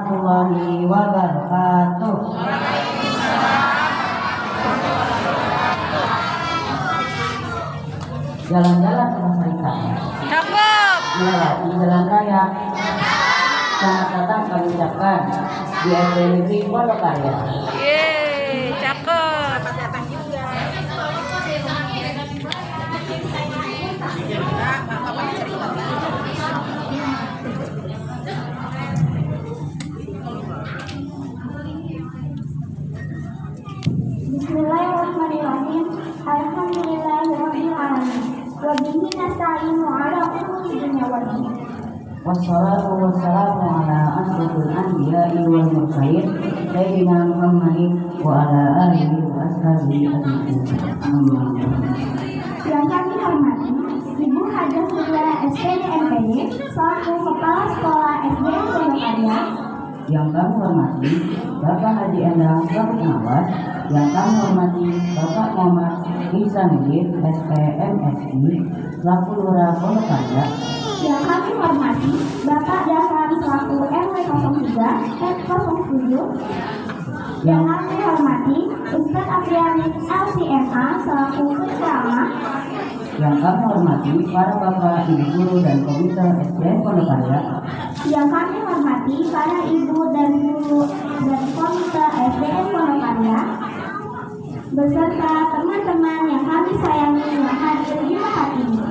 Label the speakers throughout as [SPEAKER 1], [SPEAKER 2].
[SPEAKER 1] warahmatullahi wabarakatuh. Jalan-jalan ke masyarakat.
[SPEAKER 2] Cakep.
[SPEAKER 1] Melewati jalan raya. Selamat datang kami ucapkan di SD Negeri Pondok Karya.
[SPEAKER 2] Yeay, cakep.
[SPEAKER 3] Bismillahirrahmanirrahim. Alhamdulillahirabbil alamin. Wa bihi nasta'inu 'ala umuri dunya wad din.
[SPEAKER 1] Wassalatu wassalamu ala asyrofil anbiya'i wal mursalin sayyidina Muhammadin wa ala alihi wa ashabihi ajma'in.
[SPEAKER 3] Yang kami hormati Ibu Hajah Surya SPD MPD selaku Kepala Sekolah SDN Pondok Karya.
[SPEAKER 1] Yang kami hormati Bapak Haji Endang selaku pengawas. Yang kami hormati Bapak Muhammad Ihsanuddin SPMSI selaku Lurah Pondok Karya.
[SPEAKER 3] Yang kami hormati Bapak Dahlan selaku RW 03 07. Yang kami hormati Ustadz Apriani LCMA selaku penceramah.
[SPEAKER 1] Yang kami hormati para bapak, ibu guru dan komite SDN Pondok Karya.
[SPEAKER 3] Yang kami hormati para ibu dan guru dan komite SDN Pondok Karya beserta teman-teman yang kami sayangi yang hadir di tempat ini.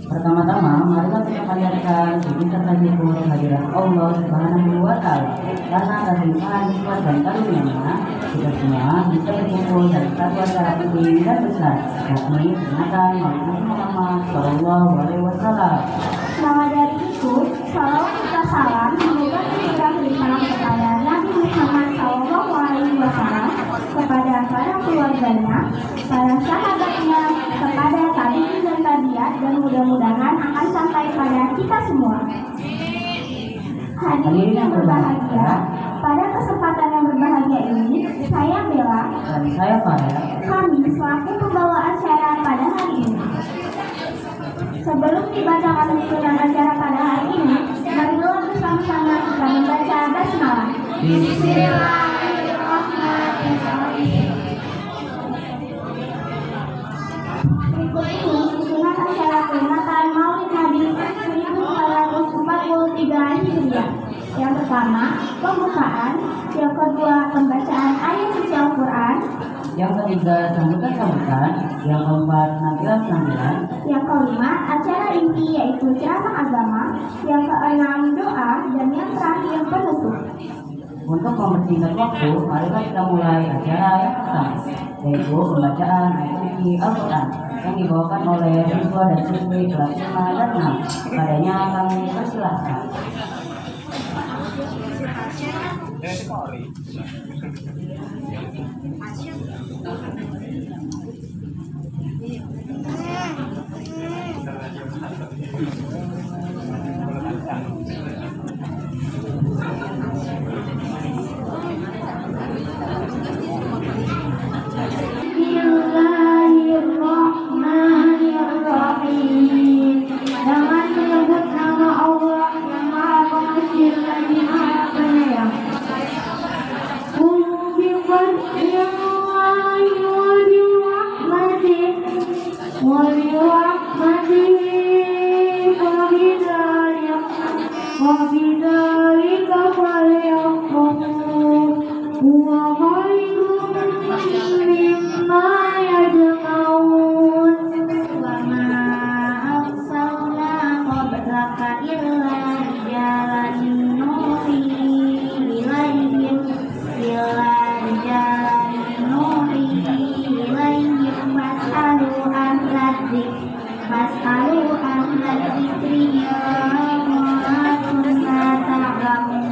[SPEAKER 1] Pertama-tama, marilah kita panjatkan puji serta syukur kehadirat Allah Subhanahu wa Ta'ala karena atas limpahan nikmat dan karunia-Nya kita semua bisa berkumpul dalam satu acara penting dan besar, yakni peringatan Maulid Muhammad Shallallahu Alaihi Wasallam.
[SPEAKER 3] Maka dari itu, salawat serta salam semoga tercurah kepada Nabi Muhammad Shallallahu Alaihi Wasallam, kepada para keluarganya, para sahabatnya, kepada tabi'in dan tabi'at, dan mudah-mudahan akan sampai pada kita semua. Hadirin yang berbahagia, pada kesempatan yang berbahagia ini, saya Bella
[SPEAKER 1] Dan saya Farel.
[SPEAKER 3] kami selaku pembawa acara pada hari ini. Sebelum dibacakan tuntunan acara pada hari ini, marilah bersama-sama kita membaca basmalah. Bismillahirrahmanirrahim. Berikut ini tuntunan acara peringatan Maulid Nabi 1443 Hijriah. Yang pertama, pembukaan. Yang kedua, pembacaan ayat suci Al-Quran.
[SPEAKER 1] Yang ketiga, sambutan-sambutan. Yang keempat, penampilan-penampilan.
[SPEAKER 3] Yang kelima, acara inti yaitu ceramah agama. Yang keenam, doa. Dan yang terakhir, penutup.
[SPEAKER 1] Untuk mempersingkat waktu, marilah kita mulai acara yang pertama, yaitu pembacaan ayat suci Al-Quran yang dibawakan oleh siswa dan siswi kelas 5 dan 6. Padanya kami persilahkan.
[SPEAKER 3] Bismillahirrahmanirrahim. Dengan menyebut nama Allah yang Maha Pengasih lagi Maha Penyayang. Mas'alu ahla dzikri ya ma kunna ta'lamun.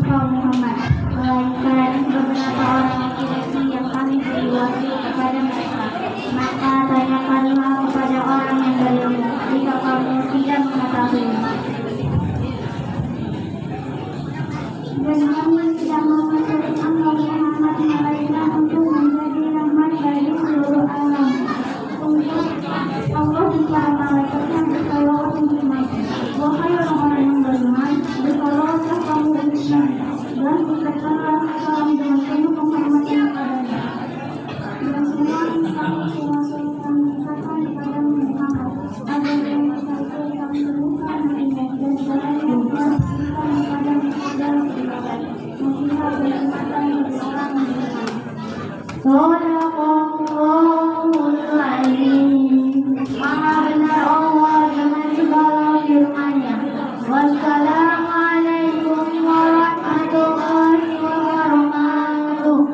[SPEAKER 3] kaum Muhammad, melainkan beberapa orang laki-laki yang kami beri wahyu kepada mereka. Maka tanyakanlah kepada orang yang berilmu jika kamu tidak mengetahui. Dan kami tidak mengutus Muhammad melainkan untuk menjadi rahmat bagi seluruh alam. Untuk Allah dan para malaikatnya bersalawat beriman. Wahai orang-orang yang beriman, bersalawatlah kamu beriman dan ucapkanlah salam dengan penuh penghormatan kepadanya. Dan semua kami kami katakan kepada Muhammad agar yang bersatu kami temukan hatinya dan jalan yang benar kepada dalam ibadah. Nasihat dan kesempatan bagi orang yang beriman. Sadaqallahul Azim. Maha benar Allah dengan segala firman-Nya. Wassalamualaikum warahmatullahi wabarakatuh.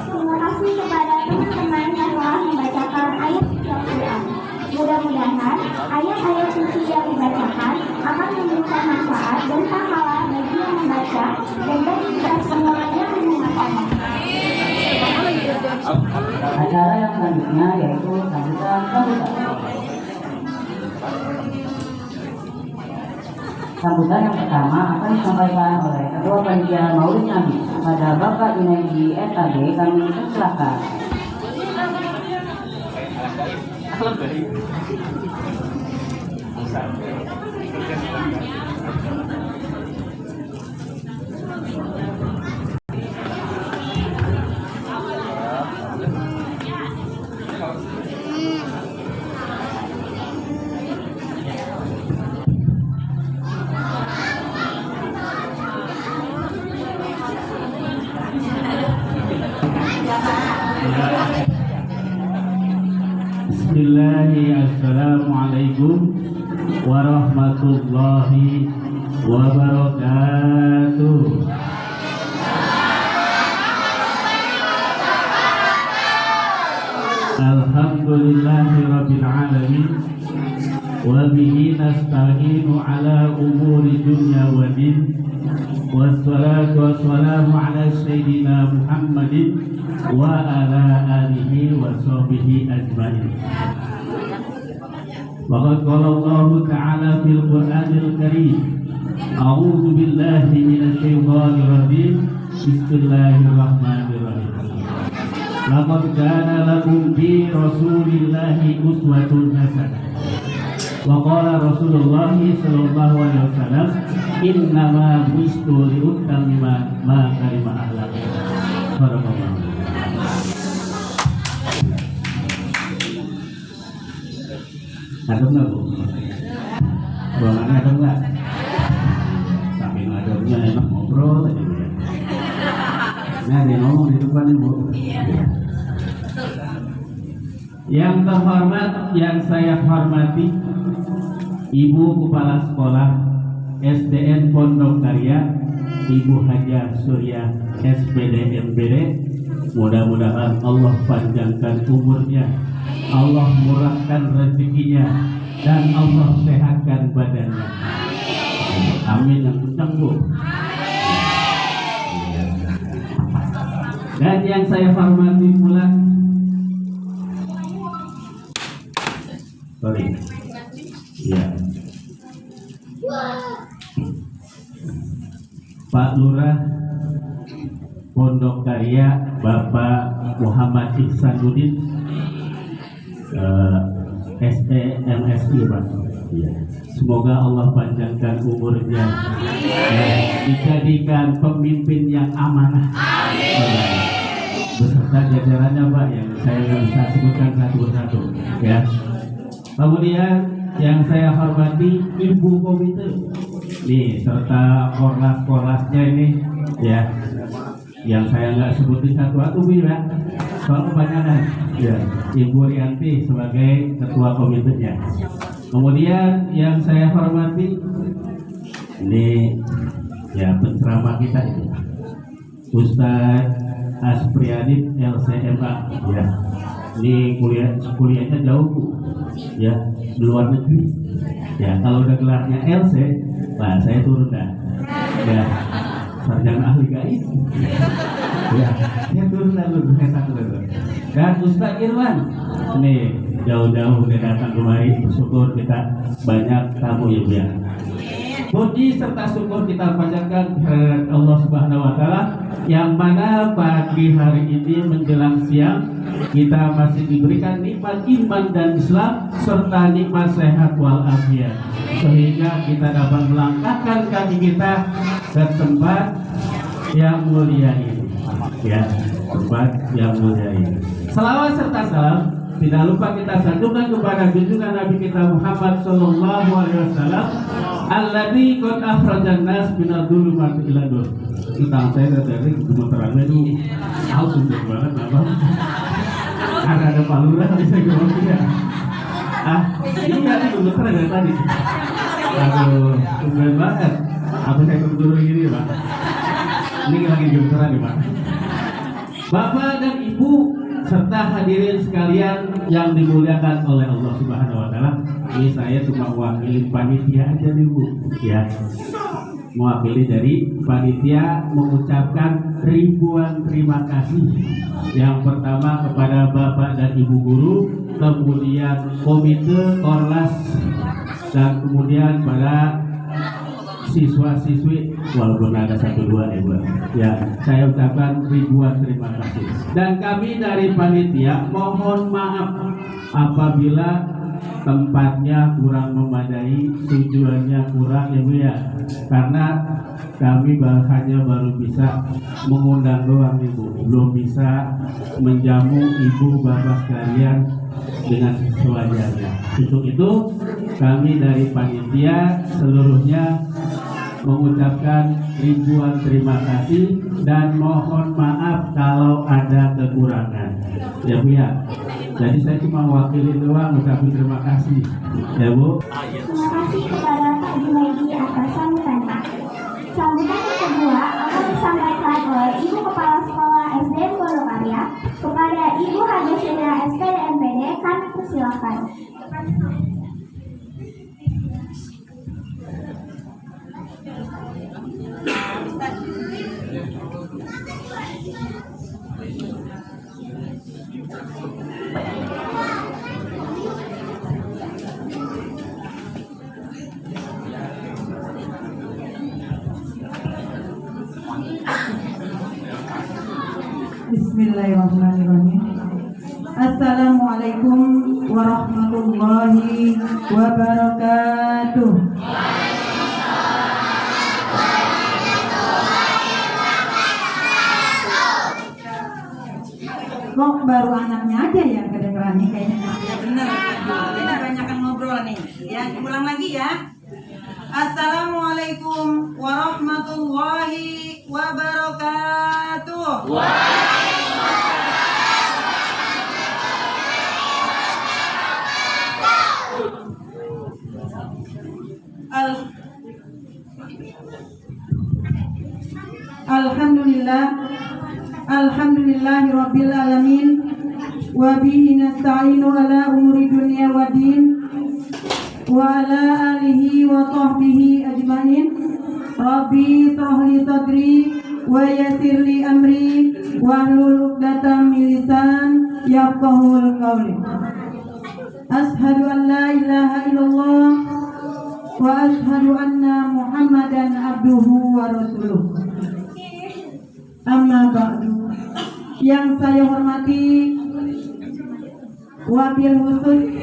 [SPEAKER 3] Terima kasih kepada teman-teman yang telah membacakan ayat suci Al-Quran. Mudah-mudahan ayat-ayat suci yang dibacakan akan memberikan manfaat dan pahala bagi yang membaca dan bagi kita semuanya yang mendengarkannya.
[SPEAKER 1] Acara yang selanjutnya yaitu sambutan sambutan. Sambutan yang pertama akan disampaikan oleh Ketua Panitia Maulid Nabi kepada Bapak Junaidi SAG. Kami persilakan.
[SPEAKER 4] Assalamualaikum warahmatullahi wabarakatuh. Alhamdulillahirabbil alamin wa bihi nasta'inu ala umuri dunya wa din. Wassalatu wassalamu ala sayyidina Muhammadin wa ala alihi wa sahbihi ajma'in. Waqad qala Allah ta'ala fil Qur'anil Karim, a'udzu billahi minasy syaithanir rajim. Bismillahirrahmanirrahim. Laqad kana lakum fi Rasulillahi uswatun hasanah. Wa qala Rasulullah sallallahu alaihi wasallam, innama bu'istu liutammima makarima akhlaq. Barakallahu. Ada nggak bu? Ruangannya ada nggak? Saking adabnya enak ngobrol aja ya. Nah dia ngomong di depan ibu. Yang terhormat, yang saya hormati, Ibu Kepala Sekolah SDN Pondok Karya, Ibu Hajar Surya SPD MBD. Mudah-mudahan Allah panjangkan umurnya, Allah murahkan rezekinya, dan Allah sehatkan badannya. Amin yang kencang bu. Dan yang saya hormati pula, ya, Pak Lurah Pondok Karya, Bapak Muhammad Ihsanuddin, MSI Pak. Ya. Semoga Allah panjangkan umurnya dan dijadikan pemimpin yang amanah. Beserta jajarannya Pak, yang saya nggak bisa sebutkan satu persatu. Ya. Kemudian yang saya hormati Ibu Komite, nih serta korlas-korlasnya ini, ya, yang saya nggak sebutin satu-satu ya, soal kebanyakan. Ya, Ibu Rianti sebagai ketua komitenya. Kemudian yang saya hormati, ini ya penceramah kita itu Ustadz Aspriyadin LCMA ya. Ini kuliahnya jauh Bu. Ya, di luar negeri. Ya, kalau udah gelarnya LC, nah saya turun dah. Ya, sarjana ahli gaib. Ya, saya turun dulu satu. Dan Ustadz Irwan, ini jauh-jauh udah datang kemari, bersyukur kita banyak tamu ya Bu ya. Puji serta syukur kita panjatkan kehadirat Allah Subhanahu wa taala yang mana pagi hari ini menjelang siang kita masih diberikan nikmat iman dan Islam serta nikmat sehat walafiat sehingga kita dapat melangkahkan kaki kita ke tempat yang mulia ini ya, tempat yang mulia ini. Salawat serta salam tidak lupa kita sanjungkan kepada junjungan Nabi kita Muhammad sallallahu alaihi wasallam alladzi qad akhrajan nas minadh dhulumati ila nur. Tentang saya dari gemeterannya itu tahu sudah banget apa. Ada palura bisa ngomong ya. Ini tadi gemeteran dari tadi. Aduh, keren banget. Apa saya dulu gini, Pak? Ini lagi gemeteran nih, Pak. Bapak dan Ibu serta hadirin sekalian yang dimuliakan oleh Allah Subhanahu wa taala. Ini saya cuma mewakili panitia aja nih Bu, ya. Mewakili dari panitia mengucapkan ribuan terima kasih. Yang pertama kepada Bapak dan Ibu guru, kemudian komite Korlas dan kemudian pada siswa-siswi walaupun ada 1-2 ya, saya ucapkan ribuan terima kasih. Dan kami dari panitia mohon maaf apabila tempatnya kurang memadai, tujuannya kurang ya Bu ya, karena kami hanya baru bisa mengundang doang Ibu, belum bisa menjamu ibu bapak sekalian dengan sewajarnya. Untuk itu kami dari panitia seluruhnya mengucapkan ribuan terima kasih dan mohon maaf kalau ada kekurangan ya Bu ya. Jadi saya cuma wakili doang, ucapin terima kasih ya Bu.
[SPEAKER 3] Terima kasih kepada Pak Junaidi atas sambutannya. Sambutan yang kedua akan disampaikan oleh Ibu Kepala Sekolah SD Pondokkarya kepada Ibu Hadisina SPD MPD. Kami persilakan.
[SPEAKER 5] Bismillahirrahmanirrahim. Assalamualaikum warahmatullahi wabarakatuh. Kok baru anaknya aja ya kedengerannya kayaknya.
[SPEAKER 6] Benar, kita banyak ngobrol nih. Ya, ulang lagi ya. Assalamualaikum warahmatullahi wabarakatuh. Alhamdulillahi rabbil alamin wa bihi nasta'inu ala umuri dunya wa din wa ala alihi wa sahbihi ajmain. Rabbi shrah li sadri wa yassir li amri wa hlul 'uqdatam min lisan yafqahul qawli. Ashhadu an la ilaha illallah wa ashhadu anna Muhammadan abduhu wa rasuluh. Amma ba'du. Yang saya hormati wabil khusus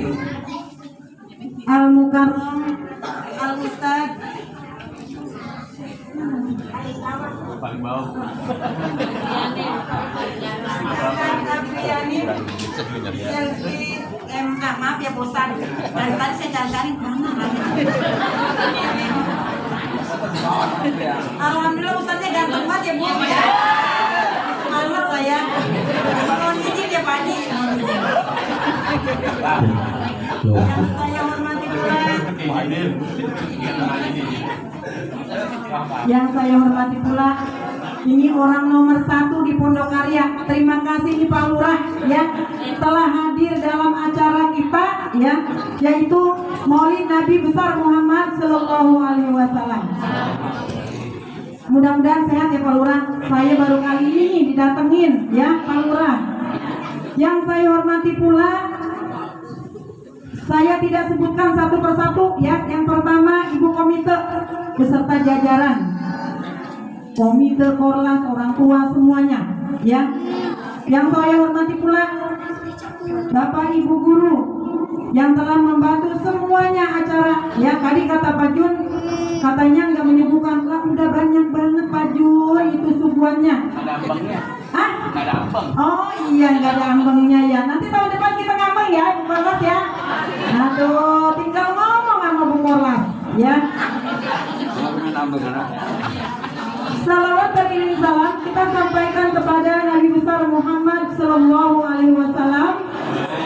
[SPEAKER 6] Al-Mukarram Al-Ustad
[SPEAKER 4] Paling bawah.
[SPEAKER 6] Afriani maaf ya bosan. Dari tadi saya cari-cari mana. Alhamdulillah Ustadznya ganteng banget ya Bu. Semangat saya. Kalau ini dia Pak Haji. Yang saya hormati pula Yang saya hormati pula, ini orang nomor 1 di Pondok Karya. Terima kasih nih Pak Lurah ya, telah hadir dalam acara kita ya, yaitu Maulid Nabi besar Muhammad Sallallahu Alaihi Wasallam. Mudah-mudahan sehat ya Pak Lurah. Saya baru kali ini didatengin ya Pak Lurah. Yang saya hormati pula, saya tidak sebutkan satu persatu ya. Yang pertama Ibu Komite beserta jajaran Komite Korlas, orang tua semuanya ya. Yang saya hormati pula Bapak Ibu guru yang telah membantu semuanya acara ya. Tadi kata Pak Jun, katanya nggak menyebutkan, lah udah banyak banget Pak Jun itu suguhannya.
[SPEAKER 7] Ada ambangnya.
[SPEAKER 6] Hah?
[SPEAKER 7] Nggak ada ambang.
[SPEAKER 6] Oh iya, nggak ada ambangnya ya. Nanti tahun depan kita ngambang ya Bu Korlas ya. Aduh, tinggal ngomong sama Bu Korlas ya. Salawat dan iring salam kita sampaikan kepada Nabi besar Muhammad Sallallahu Alaihi Wasallam.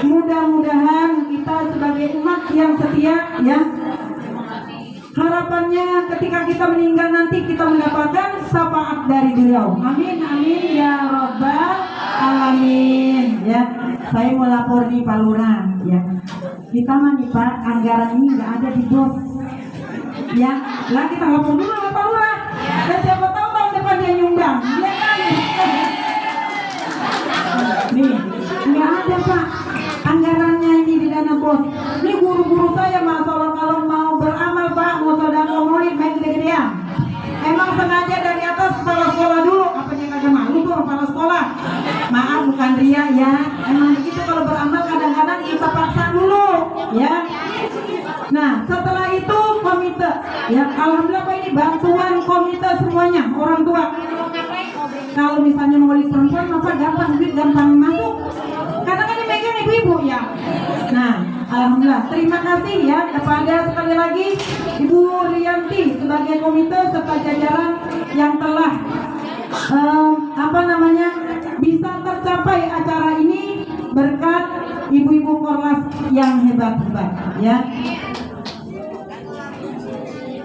[SPEAKER 6] Mudah-mudahan kita sebagai umat yang setia ya, harapannya ketika kita meninggal nanti kita mendapatkan syafaat dari beliau. Amin amin ya robbal alamin ya. Saya mau lapor nih Pak Lurah ya. Kita mah nih Pak, anggaran ini nggak ada di bos ya. Lah kita lapor dulu sama Pak Lurah. Dan siapa tahu tahun depan dia nyumbang, ya kan? Nih, nggak ada Pak anggarannya ini di dana bos. Ini guru-guru saya masalah kalau mau beramal Pak, mau sedekah maulid main gede-gedean. Emang sengaja dari atas kepala sekolah dulu, apanya kagak malu tuh kepala sekolah. Maaf bukan ria ya, emang begitu kalau beramal kadang-kadang kita paksa dulu ya. Nah setelah itu komite ya, alhamdulillah Pak ini bantuan komite semuanya orang tua. Kalau misalnya mau maulid perempuan maka gampang, duit gampang masuk karena kan yang megang ibu-ibu ya. Nah alhamdulillah terima kasih ya kepada sekali lagi Ibu Rianti sebagai komite serta jajaran yang telah bisa tercapai acara ini berkat ibu-ibu Korlas yang hebat-hebat ya.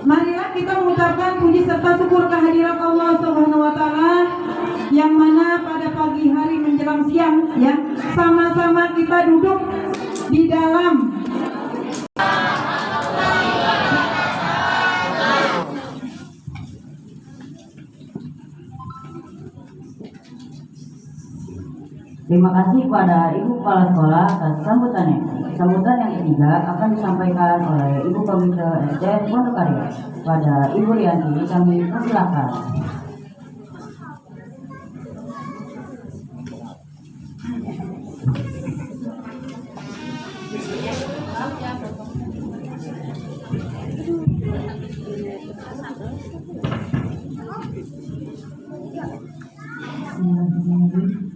[SPEAKER 6] Marilah kita mengucapkan puji serta syukur kehadirat Allah Subhanahu wa taala yang mana pada pagi hari menjelang siang ya, sama-sama kita duduk di dalam
[SPEAKER 1] Terima kasih kepada Ibu Kepala Sekolah atas sambutannya. Sambutan yang ketiga akan disampaikan oleh Ibu Komite SD Pondok Karya. Pada Ibu Rianti kami persilakan.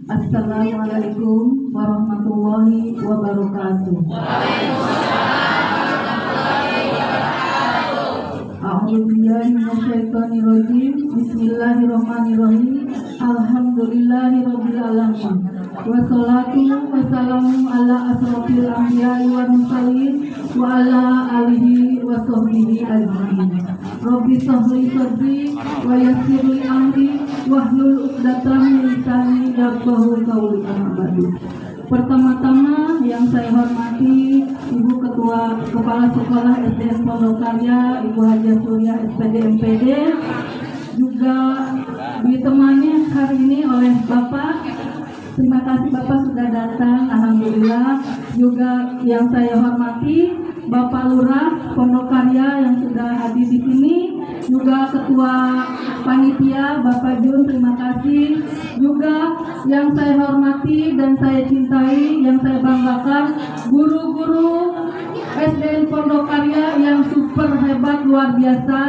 [SPEAKER 6] Assalamualaikum warahmatullahi wabarakatuh. A'udzubillahi minasyaitonirrajim. Bismillahirrahmanirrahim. Alhamdulillahirabbil alamin. Wassalatu wassalamu ala asrofil anbiya'i wal mursalin wa ala alihi wa sahbihi ajmain. Rabbi shrah sadri wa yassir li amri wahlul 'uqdatam min lisani yafqahu qawli. Pertama-tama yang saya hormati Ibu Ketua Kepala Sekolah SDN Pondok Karya, Ibu Haja Surya SPD MPD, juga ditemani hari ini oleh Bapak. Terima kasih Bapak sudah datang, alhamdulillah. Juga yang saya hormati Bapak Lurah Pondok Karya yang sudah hadir di sini, juga Ketua Panitia Bapak Jun, terima kasih. Juga yang saya hormati dan saya cintai, yang saya banggakan, guru-guru SDN Pondok Karya yang super hebat, luar biasa,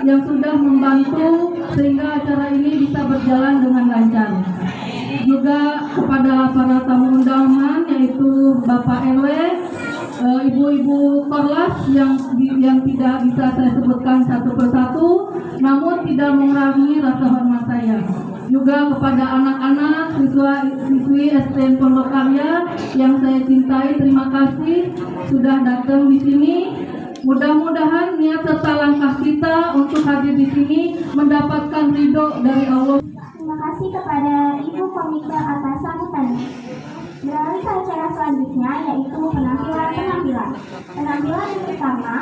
[SPEAKER 6] yang sudah membantu sehingga acara ini bisa berjalan dengan lancar. Juga kepada para tamu undangan yaitu Bapak RW, ibu-ibu Korlas yang tidak bisa saya sebutkan satu persatu, namun tidak mengurangi rasa hormat saya. Juga kepada anak-anak siswi SDN Pondok Karya yang saya cintai, terima kasih sudah datang di sini. Mudah-mudahan untuk hadir di sini mendapatkan ridho dari Allah.
[SPEAKER 3] Terima kasih kepada Ibu Komite atas sambutannya. Beralih ke acara selanjutnya yaitu penampilan. Penampilan yang pertama,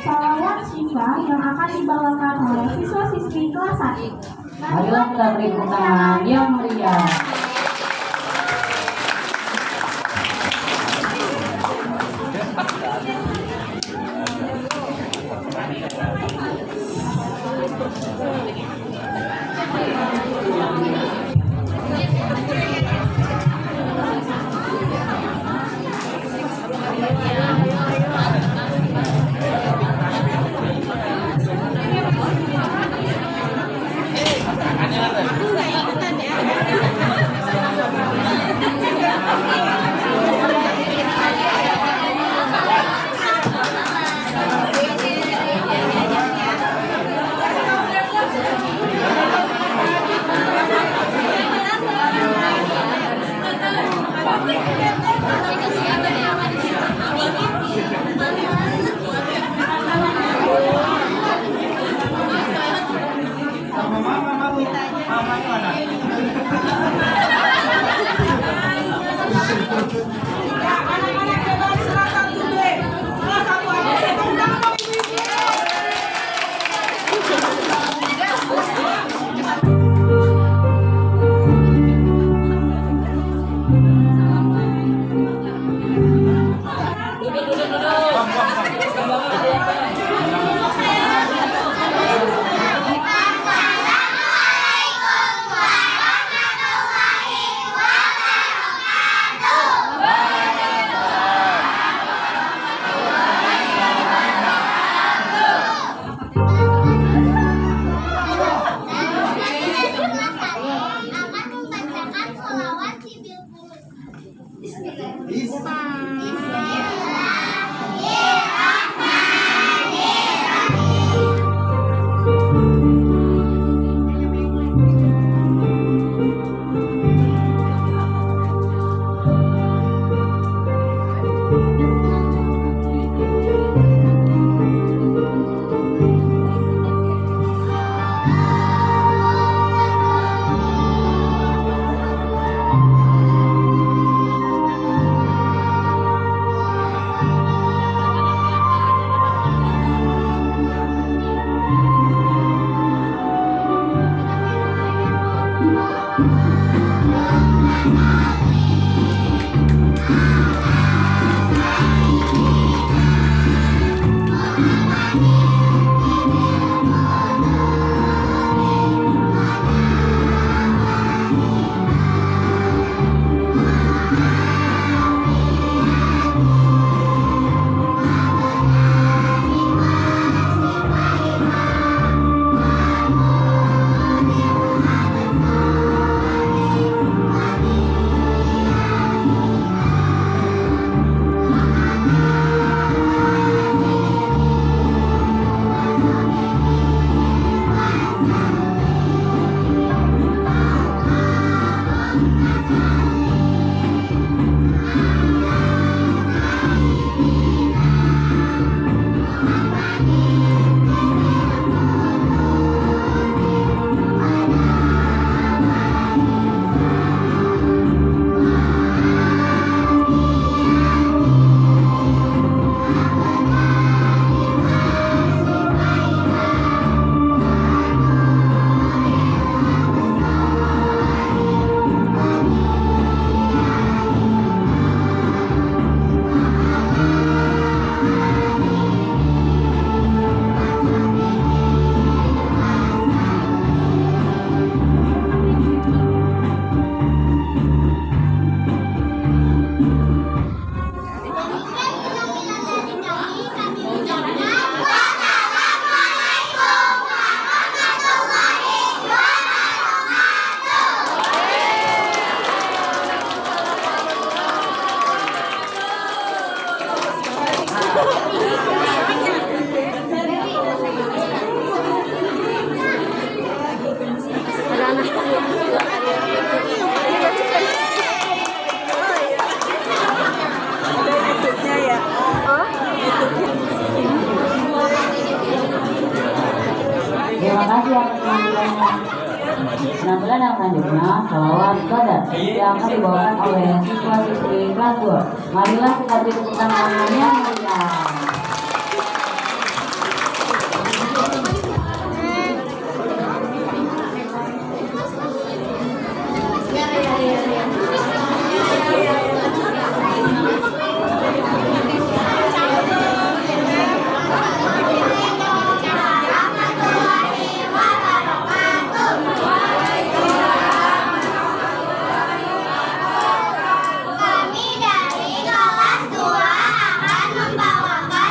[SPEAKER 3] sholawat syifa yang akan dibawakan oleh siswa-siswi kelas 1.
[SPEAKER 1] Marilah kita beri tepuk tangan yang meriah. kasih atas penampilannya. Penampilan yang selanjutnya Sholawat Qadar yang akan dibawakan oleh siswa-siswi kelas 2. Marilah kita beri tepuk tangan yang meriah.
[SPEAKER 3] Kami dari kelas 2 akan membawakan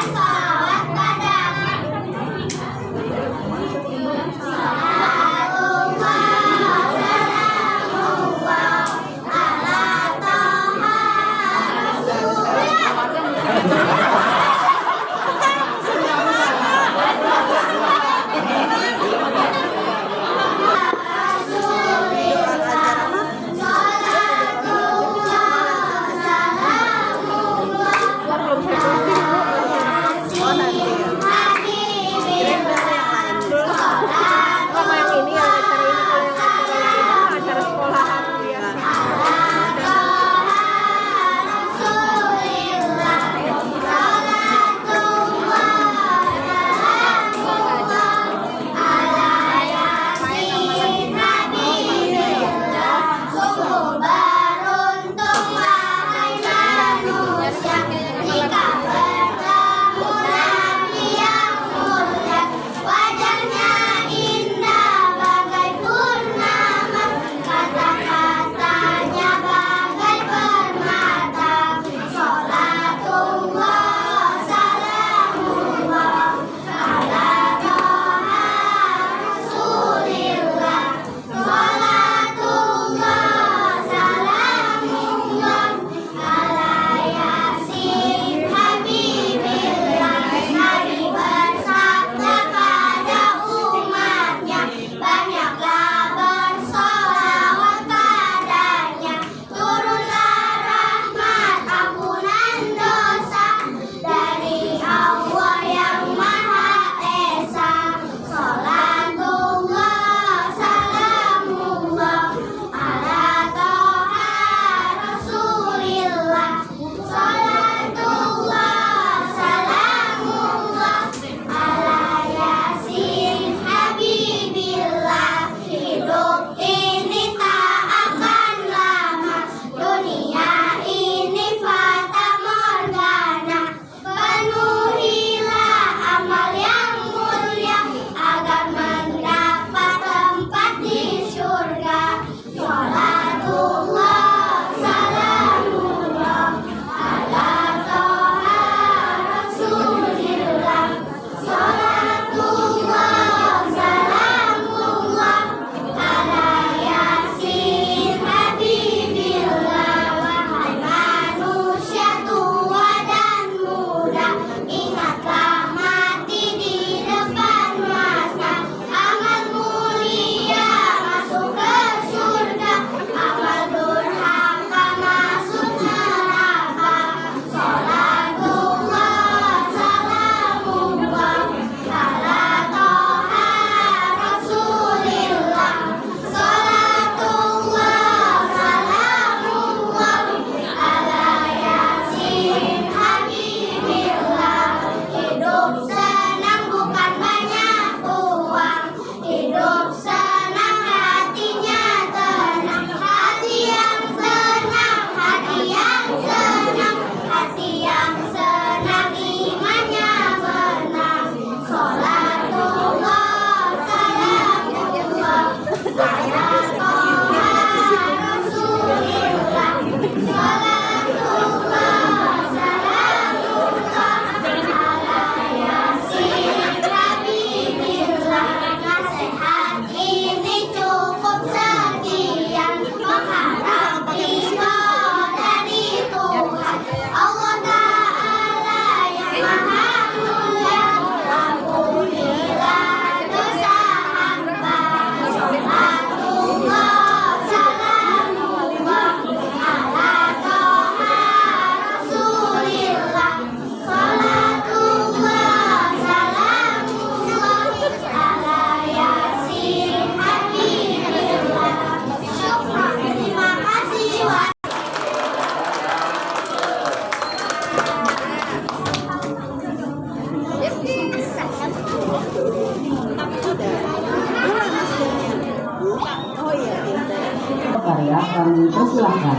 [SPEAKER 1] kami persilahkan.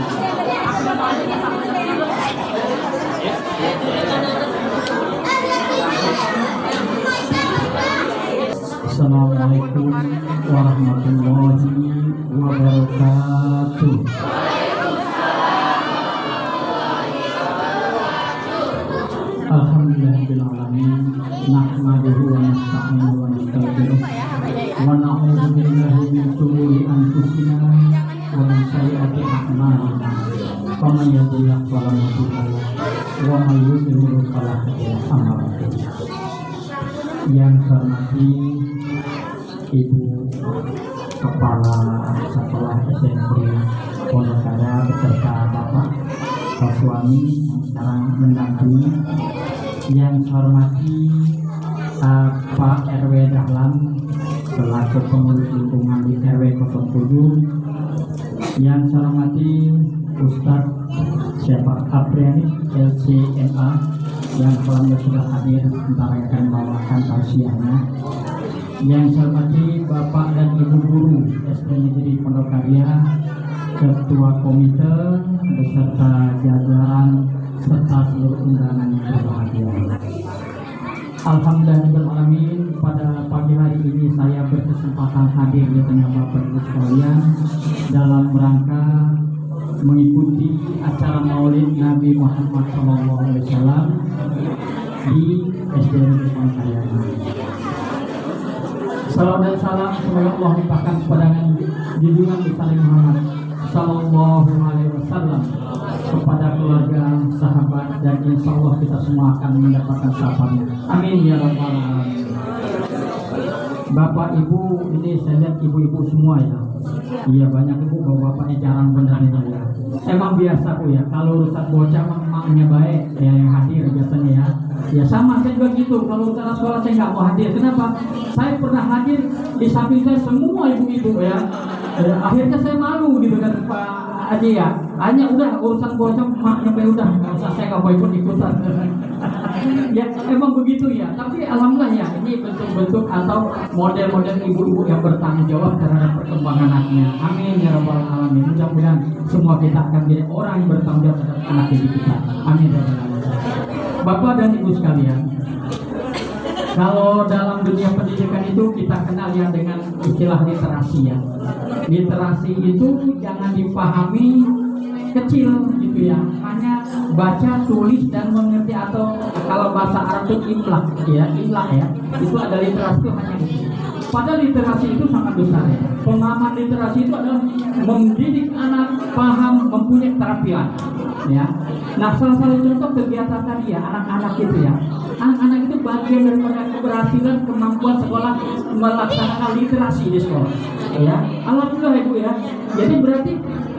[SPEAKER 4] Assalamualaikum warahmatullahi wabarakatuh. Alhamdulillahirrahmanirrahim. Nahmaduhu wa nasta'inuhu wa nastaghfiruh wa na'udzu billahi min shururi anfusina wa min sayyiati a'malina. Faman yahdihillahu fala mudilla lahu wa may yudlil fala hadiya lahu. Yang saya hormati Ibu Kepala Sekolah SMP Pondokada beserta Bapak Suami yang sekarang mendampingi. Yang saya hormati Pak RW Dahlan selaku pengurus lingkungan di RW 07. Yang saya hormati Ustadz Syafaq Apriani LCMA yang alhamdulillah sudah hadir sebentar akan membawakan tausiahnya. Yang saya hormati Bapak dan Ibu Guru SD Negeri Pondok Karya, Ketua Komite beserta jajaran serta seluruh undangan yang berbahagia. Alhamdulillahirrahmanirrahim, pada pagi hari ini saya berkesempatan hadir di tengah Bapak Ibu sekalian dalam rangka mengikuti acara Maulid Nabi Muhammad SAW di SD Negeri Pondok Karya. Salam dan salam semoga Allah limpahkan kepada junjungan besar Muhammad Sallallahu Alaihi Wasallam, kepada keluarga, sahabat, dan insya Allah kita semua akan mendapatkan syafaatnya. Amin ya rabbal alamin. Bapak Ibu, ini saya lihat ibu-ibu semua ya. Iya, banyak ibu, bapaknya jarang benar ini ya. Emang biasa Bu ya, kalau urusan bocah mamanya baik ya yang hadir biasanya ya. Ya sama saya juga gitu, kalau urusan sekolah saya nggak mau hadir. Kenapa? Saya pernah hadir di samping saya semua ibu-ibu ya. Akhirnya saya malu gitu kan Pak Haji ya. Hanya udah urusan bocah maknya udah nggak usah, saya nggak mau ikut-ikutan. Ya emang begitu ya. Tapi alhamdulillah ya, ini bentuk-bentuk atau model-model ibu-ibu yang bertanggung jawab terhadap perkembangan anaknya. Amin ya rabbal alamin. Mudah-mudahan semua kita akan jadi orang yang bertanggung jawab terhadap anak didik kita. Amin ya rabbal alamin. Bapak dan Ibu sekalian, kalau dalam dunia pendidikan itu kita kenal ya dengan istilah literasi ya. Literasi itu jangan dipahami kecil gitu ya, hanya baca, tulis dan mengerti, atau kalau bahasa Arab itu imlah ya, itu ada literasi itu hanya itu. Padahal literasi itu sangat besar ya. Pemahaman literasi itu adalah mendidik anak paham, mempunyai keterampilan ya. Nah, salah satu contoh kegiatan tadi ya, anak-anak itu ya, anak-anak itu bagian daripada keberhasilan kemampuan sekolah melaksanakan literasi di sekolah ya. Alhamdulillah Ibu ya. Jadi berarti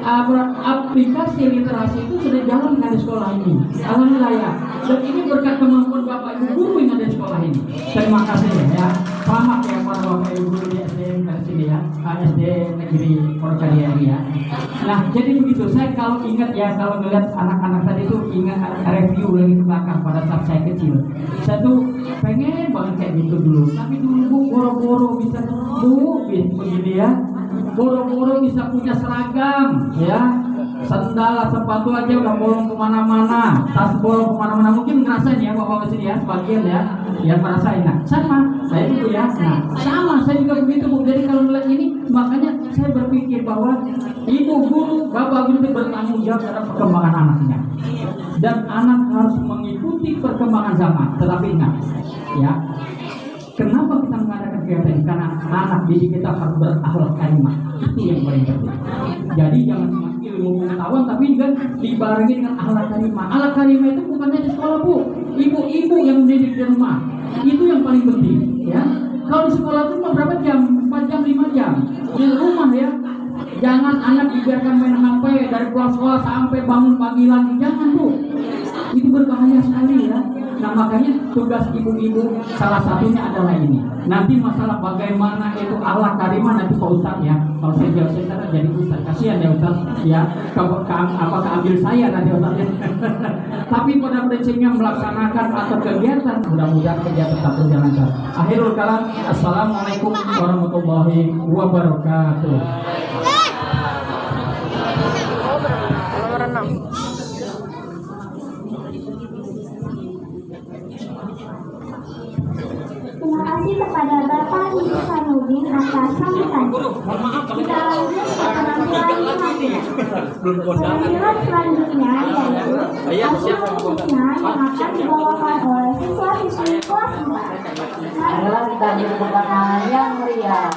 [SPEAKER 4] aplikasi literasi itu sudah jalankan di sekolah ini. Alhamdulillah ya. Dan ini berkat kemampuan Bapak Ibu guru yang ada di sekolah ini. Terima kasih ya. Selamat ya para Bapak Ibu guru di SD dari sini ya, SD Negeri Pondok Karya ini ya. Nah, jadi begitu. Saya kalau ingat ya, kalau melihat anak-anak tadi itu ingat review lagi ke belakang pada saat saya kecil. Saya tuh pengen banget kayak gitu dulu. Tapi dulu Bu boro-boro bisa begini ya. Boro-boro bisa punya seragam ya, sandal, sepatu aja udah bolong kemana-mana, tas bolong kemana-mana. Mungkin ngerasain ya bapak kesini ya, sebagian ya yang merasain. Nah sama saya itu ya, nah sama saya juga begitu Bu. Jadi kalau melihat ini, makanya saya berpikir bahwa ibu guru, bapak guru itu bertanggung jawab terhadap perkembangan anaknya, dan anak harus mengikuti perkembangan zaman. Tetapi ingat ya, kenapa kita mengadakan kegiatan ini? Karena anak didik kita harus berakhlak karimah. Itu yang paling penting. Jadi jangan cuma ilmu pengetahuan, tapi juga dibarengi dengan akhlak karimah. Akhlak karimah itu bukannya di sekolah Bu, ibu-ibu yang mendidik di rumah. Itu yang paling penting ya. Kalau di sekolah itu berapa jam? 4 jam, 5 jam. Di rumah ya, jangan anak dibiarkan main HP dari pulang sekolah sampai bangun pagi lagi. Jangan Bu, itu berbahaya sekali ya. Nah makanya tugas ibu-ibu salah satunya adalah ini. Nanti masalah bagaimana itu akhlak karimah nanti Pak Ustadz ya. Kalau saya jawab saya jadi Ustadz, kasihan ya Ustadz ya. Apakah ambil saya nanti Ustadz ya. Tapi pada prinsipnya melaksanakan atau kegiatan, mudah-mudahan kegiatan tetap berjalan. Akhirul kalam, assalamualaikum warahmatullahi wabarakatuh.
[SPEAKER 3] kasih kepada Bapak Ihsanuddin atas sambutannya. Kita lanjut ke penampilan selanjutnya. Penampilan selanjutnya yaitu Asyik Husna yang akan dibawakan oleh siswa-siswi kelas 4.
[SPEAKER 1] Marilah kita beri tepuk tangan yang meriah.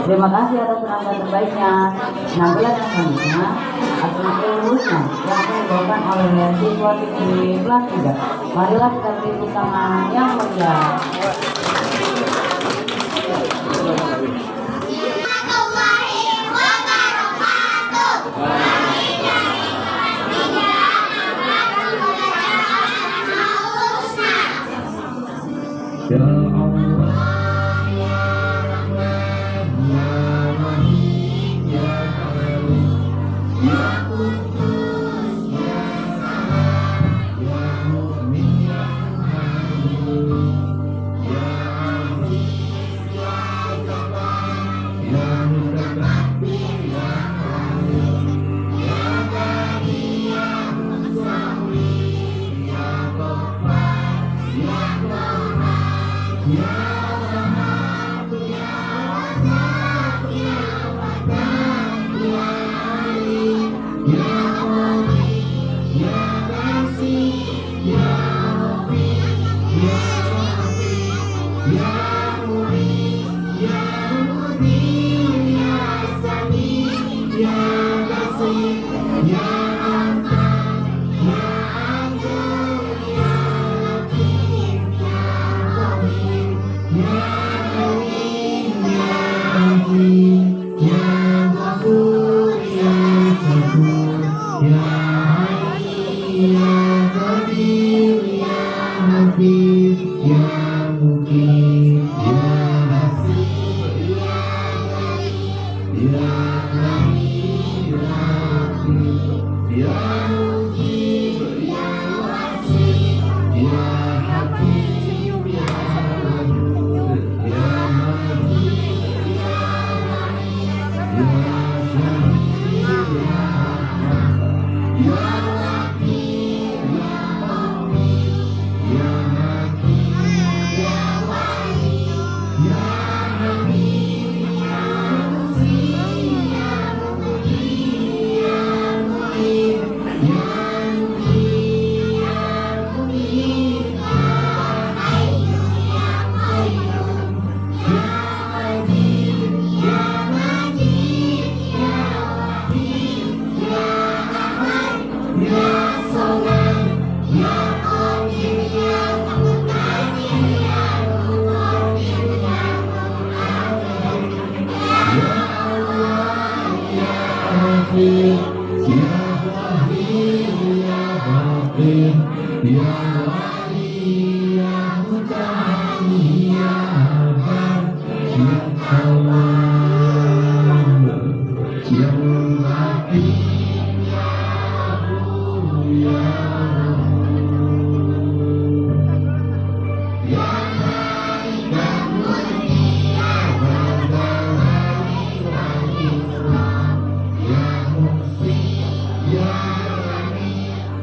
[SPEAKER 1] Terima kasih atas penampilan terbaiknya. Penampilan yang selanjutnya Asyik Husna yang akan dibawakan oleh siswa di kelas 3. Marilah kita beri tepuk tangan yang meriah.
[SPEAKER 4] Ya Allah.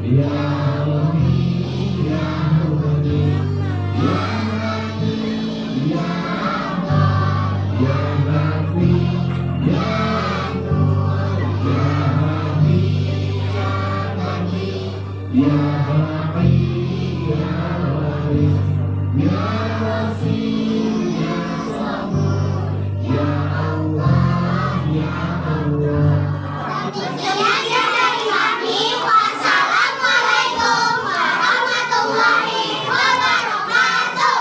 [SPEAKER 3] Wassalamualaikum warahmatullahi wabarakatuh.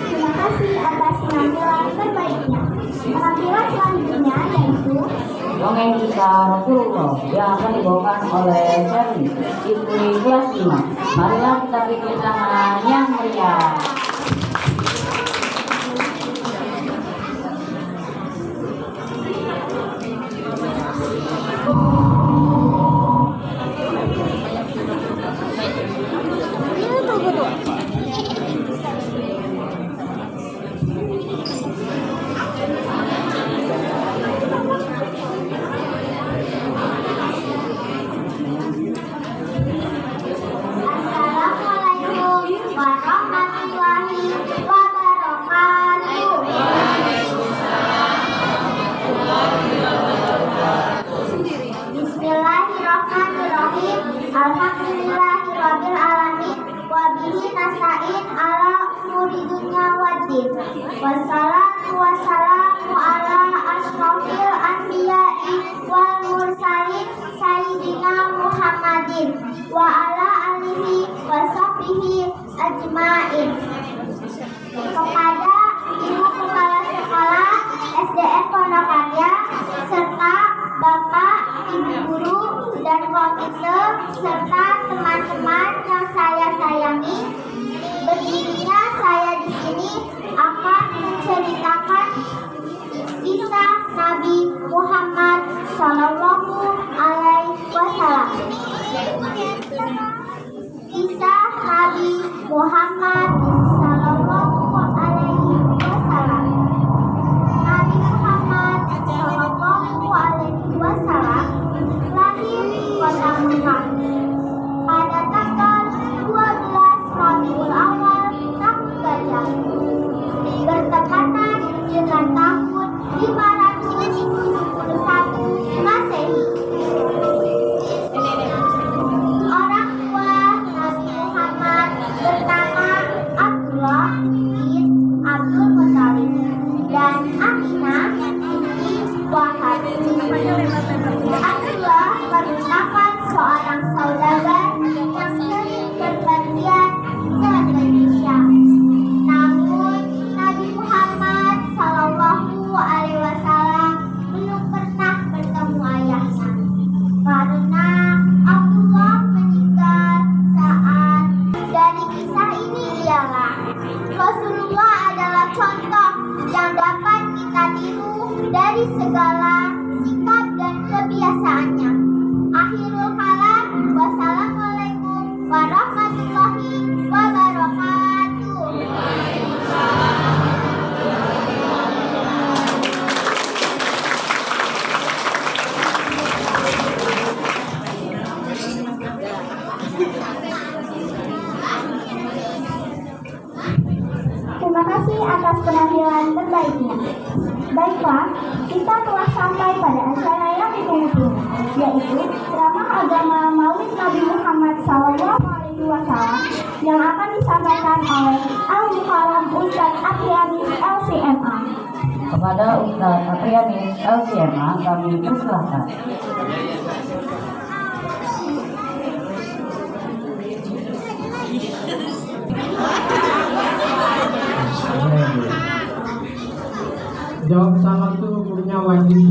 [SPEAKER 3] Terima kasih atas penampilan terbaiknya. Penampilan selanjutnya yaitu
[SPEAKER 1] Dongeng kisah Rasulullah yang akan dibawakan oleh Sherly, istri kelas 5. Marilah kita beri tepuk tangan yang meriah.
[SPEAKER 3] Assalamualaikum warahmatullahi wabarakatuh. Bismillahirrahmanirrahim. Alhamdulillahirabbil alamin. Wa bihi nasta'in ala umuri dunya waddin. Wassalatu wassalamu ala asyrofil anbiya'i wal mursalin sayyidina Muhammadin wa ala alihi wa sahbihi ajmain. Kepada Ibu Kepala Sekolah SDN Pondok Karya serta Bapak, Ibu Guru, dan komite serta teman-teman yang saya sayangi, berdirinya saya di sini akan menceritakan kisah Nabi Muhammad Sallallahu Alaihi Wasallam. Kisah Nabi Muhammad Sallallahu Alaihi Wasallam. Nabi Muhammad Sallallahu Alaihi Wasallam lahir di kota Mekah pada tanggal 12 Rabiul Awal tahun Gajah, bertepatan dengan tahun 571 Masehi. Orang tua Nabi Muhammad bernama Abdullah bin Abdul Muthalib dan Aminah binti Wahab. Abdullah merupakan seorang saudagar yang sering berpergian ke Indonesia. Namun Nabi Muhammad Sallallahu Alaihi Wasallam belum pernah bertemu ayahnya karena Abdullah meninggal saat. Dari kisah ini ialah Rasulullah adalah contoh yang dapat kita tiru dari segala sikap dan kebiasaannya. Akhirul kalam, wassalamualaikum warahmatullahi wabarakatuh. Terima kasih atas penampilan terbaiknya. Baiklah, kita telah sampai pada acara yang ditunggu-tunggu, yaitu ceramah agama Maulid Nabi Muhammad SAW yang akan disampaikan oleh Al-Mukarram Ustadz Aprianis LCMA.
[SPEAKER 1] Kepada Ustadz Aprianis LCMA kami persilahkan.
[SPEAKER 6] Jawab salah itu hukumnya wajib.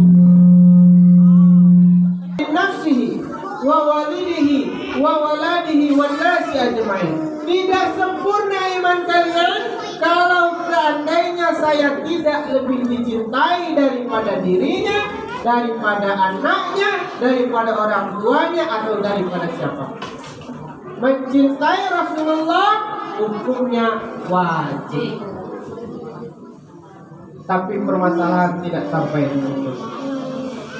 [SPEAKER 7] Nafsihi wa walidihi wa waladihi wa nasi ajmain. Tidak sempurna iman kalian kalau seandainya saya tidak lebih dicintai daripada dirinya, daripada anaknya, daripada orang tuanya, atau daripada siapa. Mencintai Rasulullah hukumnya wajib. Tapi permasalahan tidak sampai di situ.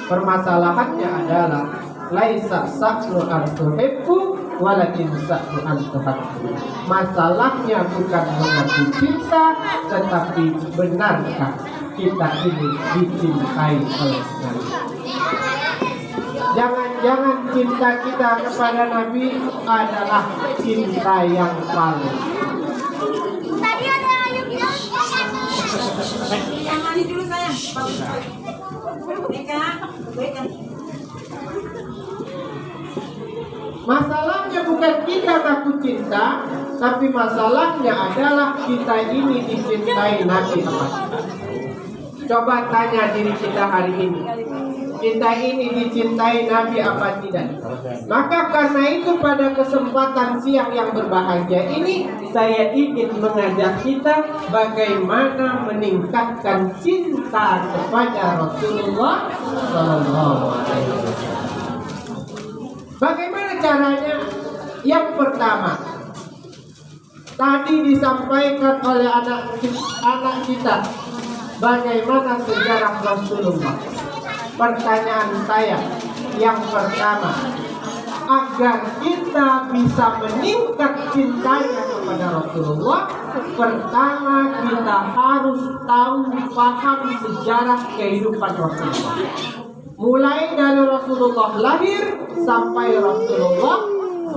[SPEAKER 7] Permasalahannya adalah laisa sa'nu an tuhibbu walakin sa'nu an tuhabbu. Masalahnya bukan mengaku cinta, tetapi benarkah kita ini dicintai oleh Nabi. Jangan-jangan cinta kita kepada Nabi adalah cinta yang paling.
[SPEAKER 3] Tadi ada ayamnya.
[SPEAKER 5] Yang mandi dulu sayang. Beka.
[SPEAKER 7] Masalahnya bukan kita ngaku cinta, tapi masalahnya adalah kita ini dicintai Nabi apa tidak. Coba tanya diri kita hari ini, kita ini dicintai Nabi apa tidak? Maka karena itu pada kesempatan siang yang berbahagia ini, saya ingin mengajak kita bagaimana meningkatkan cinta kepada Rasulullah SAW. Bagaimana caranya? Yang pertama, tadi disampaikan oleh anak kita, bagaimana sejarah Rasulullah. Pertanyaan saya yang pertama, agar kita bisa meningkat cintanya kepada Rasulullah, pertama kita harus tahu, paham sejarah kehidupan Rasulullah. Mulai dari Rasulullah lahir sampai Rasulullah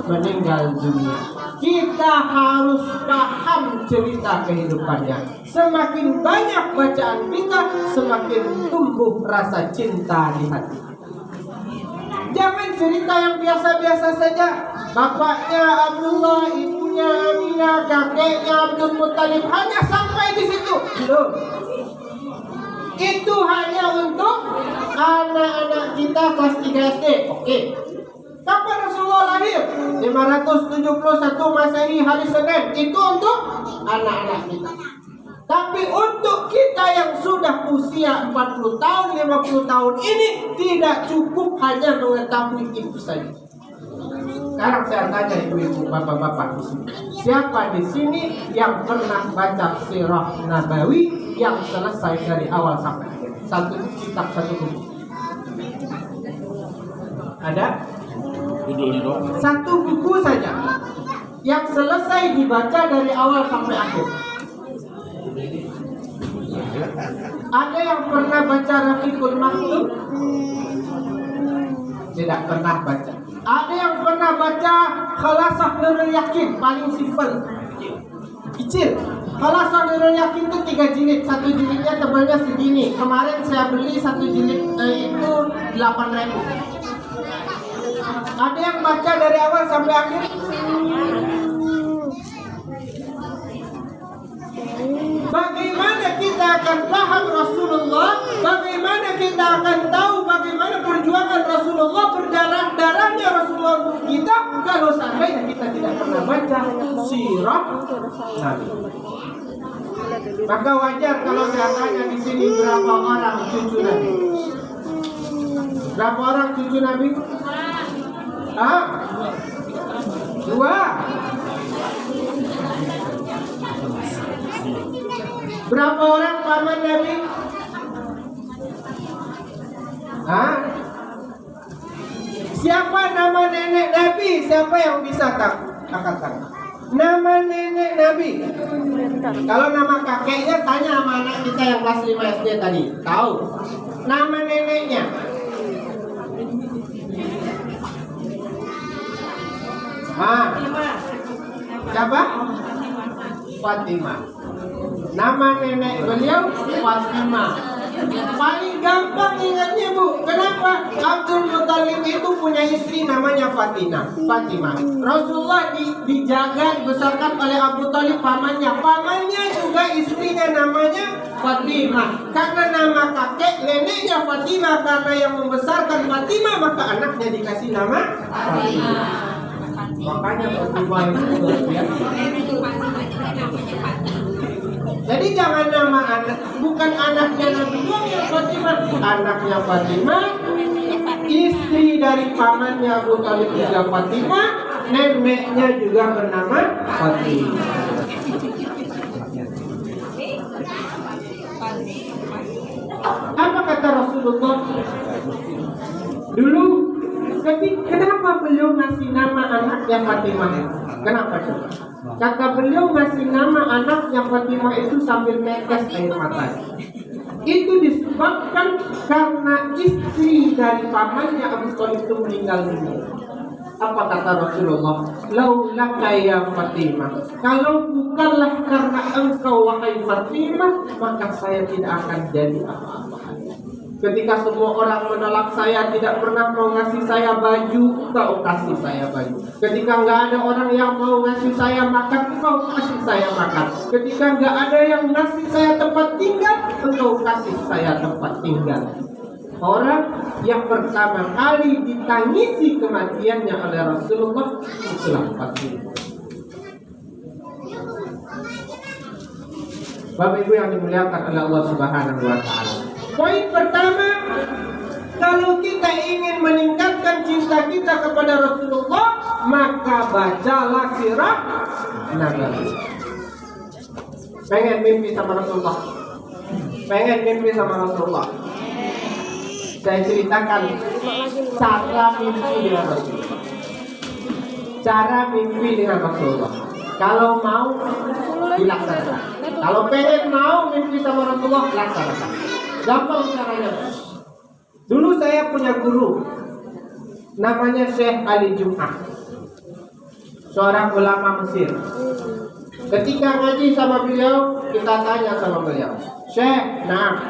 [SPEAKER 7] meninggal dunia. Kita harus paham cerita kehidupannya. Semakin banyak bacaan kita, semakin tumbuh rasa cinta di hati. Jangan cerita yang biasa-biasa saja. Bapaknya Abdullah, ibunya Aminah, kakeknya Abdul Muttalib, hanya sampai di situ. Belum. Itu hanya untuk anak-anak kita kelas 3 SD. Oke. Kapan Rasulullah lahir? 571 Masehi hari Senin. Itu untuk anak-anak kita. Tapi untuk kita yang sudah usia 40 tahun, 50 tahun ini tidak cukup hanya mengetahui itu saja. Sekarang saya tanya ibu-ibu, bapak-bapak di sini. Siapa di sini yang pernah baca sirah Nabawi yang selesai dari awal sampai akhir? Satu kitab, satu buku. Ada? Satu buku saja yang selesai dibaca dari awal sampai akhir. Ada yang pernah baca Rafiqul Maktum? Tidak pernah baca. Ada yang pernah baca Khalasah Nurul Yakin? Paling simpel, kecil. Khalasah Nurul Yakin itu 3 jilid. Satu jilidnya tebalnya segini. Kemarin saya beli satu jilid itu 8.000. Ada yang baca dari awal sampai akhir? Bagaimana kita akan paham Rasulullah? Bagaimana kita akan tahu bagaimana perjuangan Rasulullah, berdarah-darahnya Rasulullah untuk kita, kalau seandainya kita tidak pernah baca sirah Nabi? Maka wajar kalau saya tanya di sini berapa orang cucu Nabi? Berapa orang cucu Nabi? 2. Berapa orang paman Nabi? Siapa nama nenek Nabi? Siapa yang bisa angkat tangan? Nama nenek Nabi. Kalau nama kakeknya tanya sama anak kita yang kelas 5 SD tadi. Tahu? Nama neneknya. Siapa? Fatimah. Nama nenek beliau Fatimah. Paling gampang ingatnya, Bu. Kenapa? Abdul Muttalib itu punya istri namanya Fatimah. Rasulullah dijaga, dibesarkan oleh Abu Thalib, pamannya. Pamannya juga istrinya namanya Fatimah. Karena nama kakek neneknya Fatimah, karena yang membesarkan Fatimah, maka anaknya dikasih nama Fatimah. Makanya Fatimah itu luar biasa. Jadi jangan nama anak, bukan anaknya Nabi doang yang Fatimah, anaknya Fatimah, istri dari pamannya Abu Thalib juga Fatimah, neneknya juga bernama Fatimah. Apa kata Rasulullah? Dulu kenapa beliau ngasih nama anaknya Fatimah? Kenapa coba? Kata beliau ngasih nama anaknya Fatimah itu sambil menetes air mata. Itu disebabkan karena istri dari pamannya Abu Thalib itu meninggal dunia. Apa kata Rasulullah? Laulaka ya Fatimah, kalau bukanlah karena engkau wahai Fatimah, maka saya tidak akan jadi apa-apa. Ketika semua orang menolak saya, tidak pernah mau ngasih saya baju, kau kasih saya baju. Ketika nggak ada orang yang mau ngasih saya makan, kau kasih saya makan. Ketika nggak ada yang ngasih saya tempat tinggal, engkau kasih saya tempat tinggal. Orang yang pertama kali ditangisi kematiannya oleh Rasulullah itulah Fatimah. Bapak Ibu yang dimuliakan oleh Allah Subhanahu wa taala. Poin pertama, kalau kita ingin meningkatkan cinta kita kepada Rasulullah, maka bacalah sirah Nabawi. Pengen mimpi sama Rasulullah? Pengen mimpi sama Rasulullah? Saya ceritakan cara mimpi dengan Rasulullah. Cara mimpi dengan Rasulullah. Kalau mau dilaksanakan. Kalau pengen mau mimpi sama Rasulullah, laksanakan. Gampang caranya. Dulu saya punya guru, namanya Syekh Ali Jum'ah, seorang ulama Mesir. Ketika ngaji sama beliau, kita tanya sama beliau, Syekh, nah,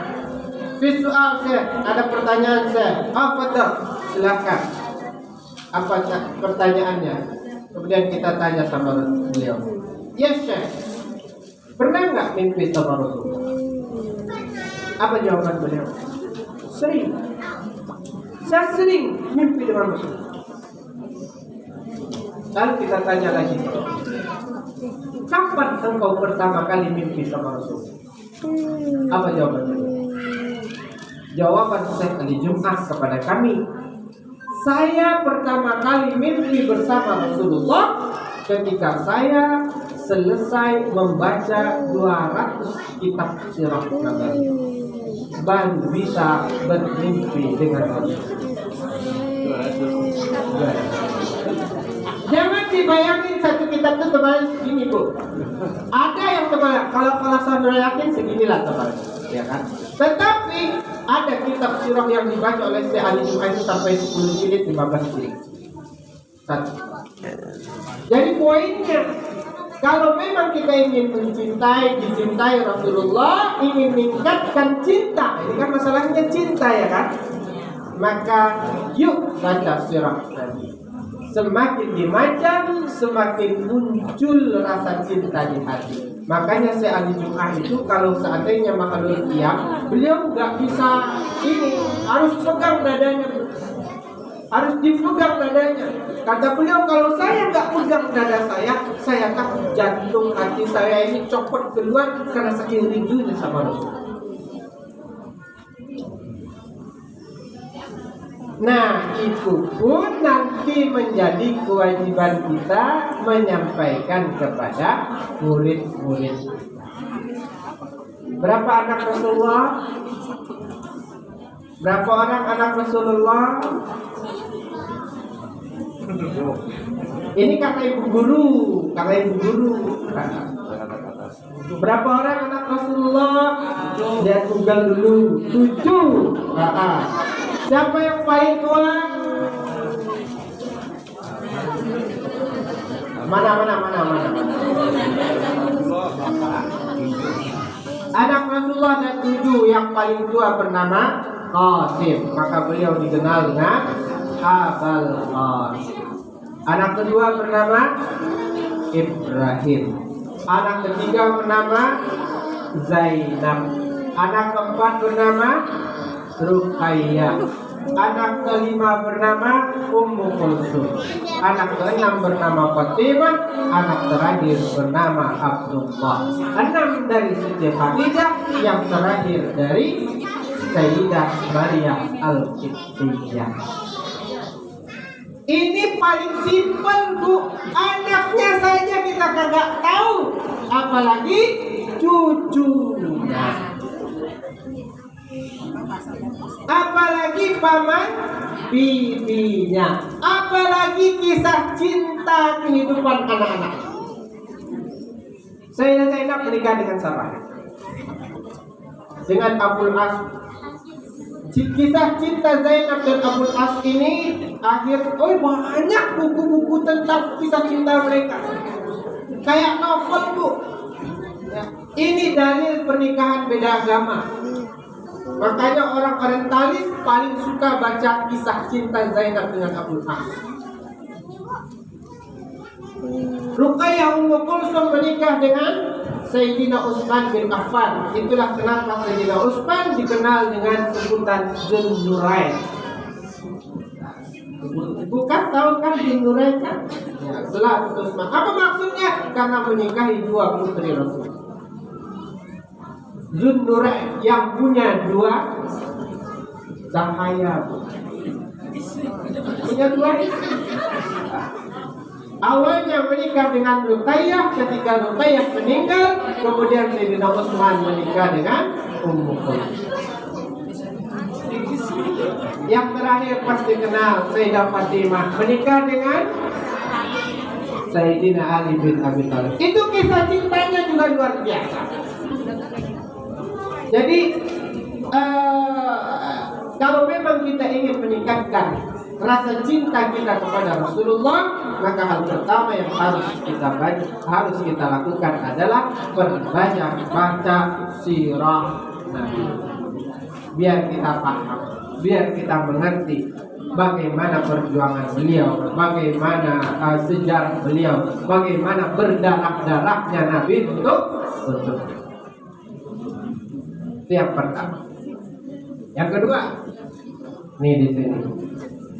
[SPEAKER 7] visual Syekh, ada pertanyaan Syekh. Apa tuh? Silakan. Apa pertanyaannya? Kemudian kita tanya sama beliau. Yes Syekh, pernah nggak mimpi sama Rasulullah? Apa jawaban beliau? Sering. Saya sering mimpi dengan Rasulullah. Lalu kita tanya lagi, kapan engkau pertama kali mimpi sama Rasulullah? Apa jawaban beliau? Jawaban Syekh Ali Jum'ah kepada kami, saya pertama kali mimpi bersama Rasulullah ketika saya selesai membaca 200 kitab sirah Nabawi, baru bisa bermimpi dengan Rasulullah. Jangan dibayangin satu kitab itu tebal segini, Bu. Ada yang tebal, kalau saudara yakin seginilah tebalnya, ya kan? Tetapi ada kitab sirah yang dibaca oleh Syekh Ali Jum'ah itu sampai 10 jilid, 15 jilid. Satu. Jadi poinnya, kalau memang kita ingin dicintai Rasulullah, ingin meningkatkan cinta, ini kan masalahnya cinta ya kan? Maka yuk baca sirah Nabi. Semakin dibaca, semakin muncul rasa cinta di hati. Makanya Syekh Ali Jum'ah itu kalau seandainya makhluk tiang, beliau nggak bisa ini, harus pegang dadanya, harus dipegang dadanya. Kata beliau, kalau saya nggak pegang dada saya takut jantung hati saya ini copot keluar karena saking rindunya sama Rasul. Nah, itu pun nanti menjadi kewajiban kita menyampaikan kepada murid-murid. Berapa anak Rasulullah? Berapa orang anak Rasulullah? Ini kata ibu guru. Berapa orang anak Rasulullah? Lihat Google dulu. 7. Siapa yang paling tua? Mana? Anak Rasulullah ada 7. Yang paling tua bernama Qasim. Maka beliau dikenal dengan Abul Qasim. Anak kedua bernama Ibrahim. Anak ketiga bernama Zainab. Anak keempat bernama Ruqayyah. Anak kelima bernama Ummu Kulsum. Anak keenam bernama Fatimah. Anak terakhir bernama Abdullah. 6 dari Siti Khadijah, yang terakhir dari Sayyidah Maryam Al-Qibtiyah. Ini paling simpel, Bu. Anaknya saja kita kagak tahu, apalagi cucunya. Apalagi paman bibinya, apalagi kisah cinta kehidupan anak-anak. Sayyidah Zainab menikah dengan siapa? Dengan Abul As. Kisah cinta Zainab dan Abul As ini banyak buku-buku tentang kisah cinta mereka. Kayak novel, Bu. Ya, ini dalil pernikahan beda agama. Makanya orang orientalis paling suka baca kisah cinta Zainab dengan Abul As. Ruqayyah Ummu Kulsum menikah dengan Sayyidina Utsman bin Affan. Itulah kenapa Sayyidina Utsman dikenal dengan sebutan Zunnurain. Bukan tahu kan Zunnurain kan? Ya, itulah Utsman. Apa maksudnya? Karena menikahi 2 putri Rasul. Zunnurain yang punya 2 cahaya. Punya 2. Awalnya menikah dengan Ruqayyah, ketika Ruqayyah meninggal, kemudian Sayyidina Utsman menikah dengan Ummu Kulsum. Yang terakhir pasti kenal Sayyidah Fatimah menikah dengan Sayyidina Ali bin Abi Thalib. Itu kisah cintanya juga luar biasa. Jadi kalau memang kita ingin meningkatkan rasa cinta kita kepada Rasulullah, maka hal pertama yang harus kita lakukan adalah perbanyak baca sirah Nabi. Biar kita paham, biar kita mengerti bagaimana perjuangan beliau, bagaimana sejarah beliau, bagaimana berdarah-darahnya Nabi untuk itu yang pertama. Yang kedua, nih di sini.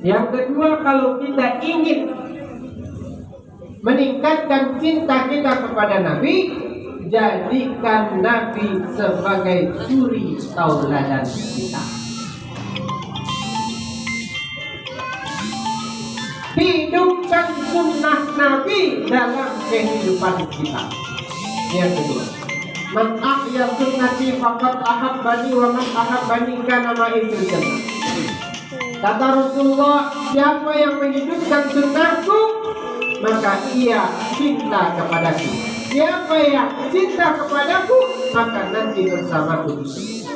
[SPEAKER 7] Yang kedua, kalau kita ingin meningkatkan cinta kita kepada Nabi, jadikan Nabi sebagai suri tauladan kita. Hidupkan sunnah Nabi dalam kehidupan kita. Yang kedua, man ahya sunnati faqad ahabbani wa man ahabbani kana ma'i fil jannah. Kata Rasulullah, siapa yang menghidupkan sunnahku, maka ia cinta kepadaku. Siapa yang cinta kepadaku, maka nanti bersamaku di surga.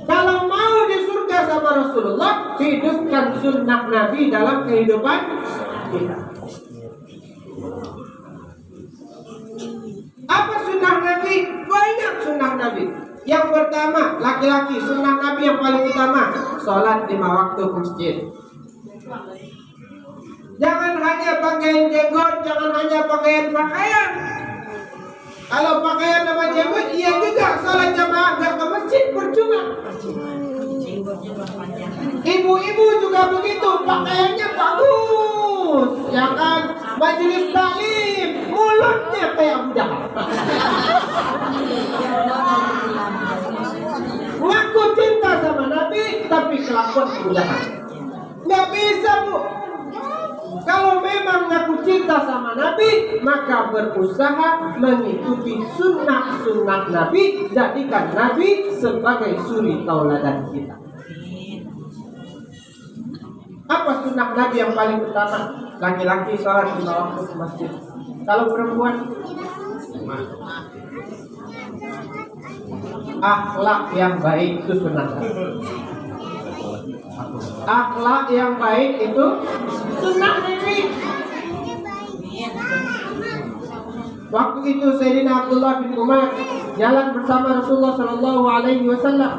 [SPEAKER 7] Kalau mau di surga sama Rasulullah, hidupkan sunnah Nabi dalam kehidupan kita. Apa sunnah Nabi? Banyak sunnah Nabi. Yang pertama, laki-laki, sunnah Nabi yang paling utama, sholat 5 waktu ke masjid. Jangan hanya pakaian jenggot, jangan hanya pakaian. Kalau pakaian sama jenggot, iya juga sholat jamaah gak ke masjid, percuma. Ibu-ibu juga begitu, pakaiannya bagus, ya kan? Majelis taklim, mulutnya kayak budak. Ngaku cinta sama Nabi, tapi kelakuan kebudakan. Nggak bisa, Bu. Kalau memang ngaku cinta sama Nabi, maka berusaha mengikuti sunnah-sunnah Nabi, jadikan Nabi sebagai suri tauladan kita. Apa sunnah Nabi yang paling utama? Laki-laki sholat 5 waktu ke masjid. Kalau perempuan, akhlak yang baik itu sunnah Nabi. Akhlak yang baik itu sunnah Nabi. Waktu itu Sayyidina Abdullah bin Umar jalan bersama Rasulullah SAW.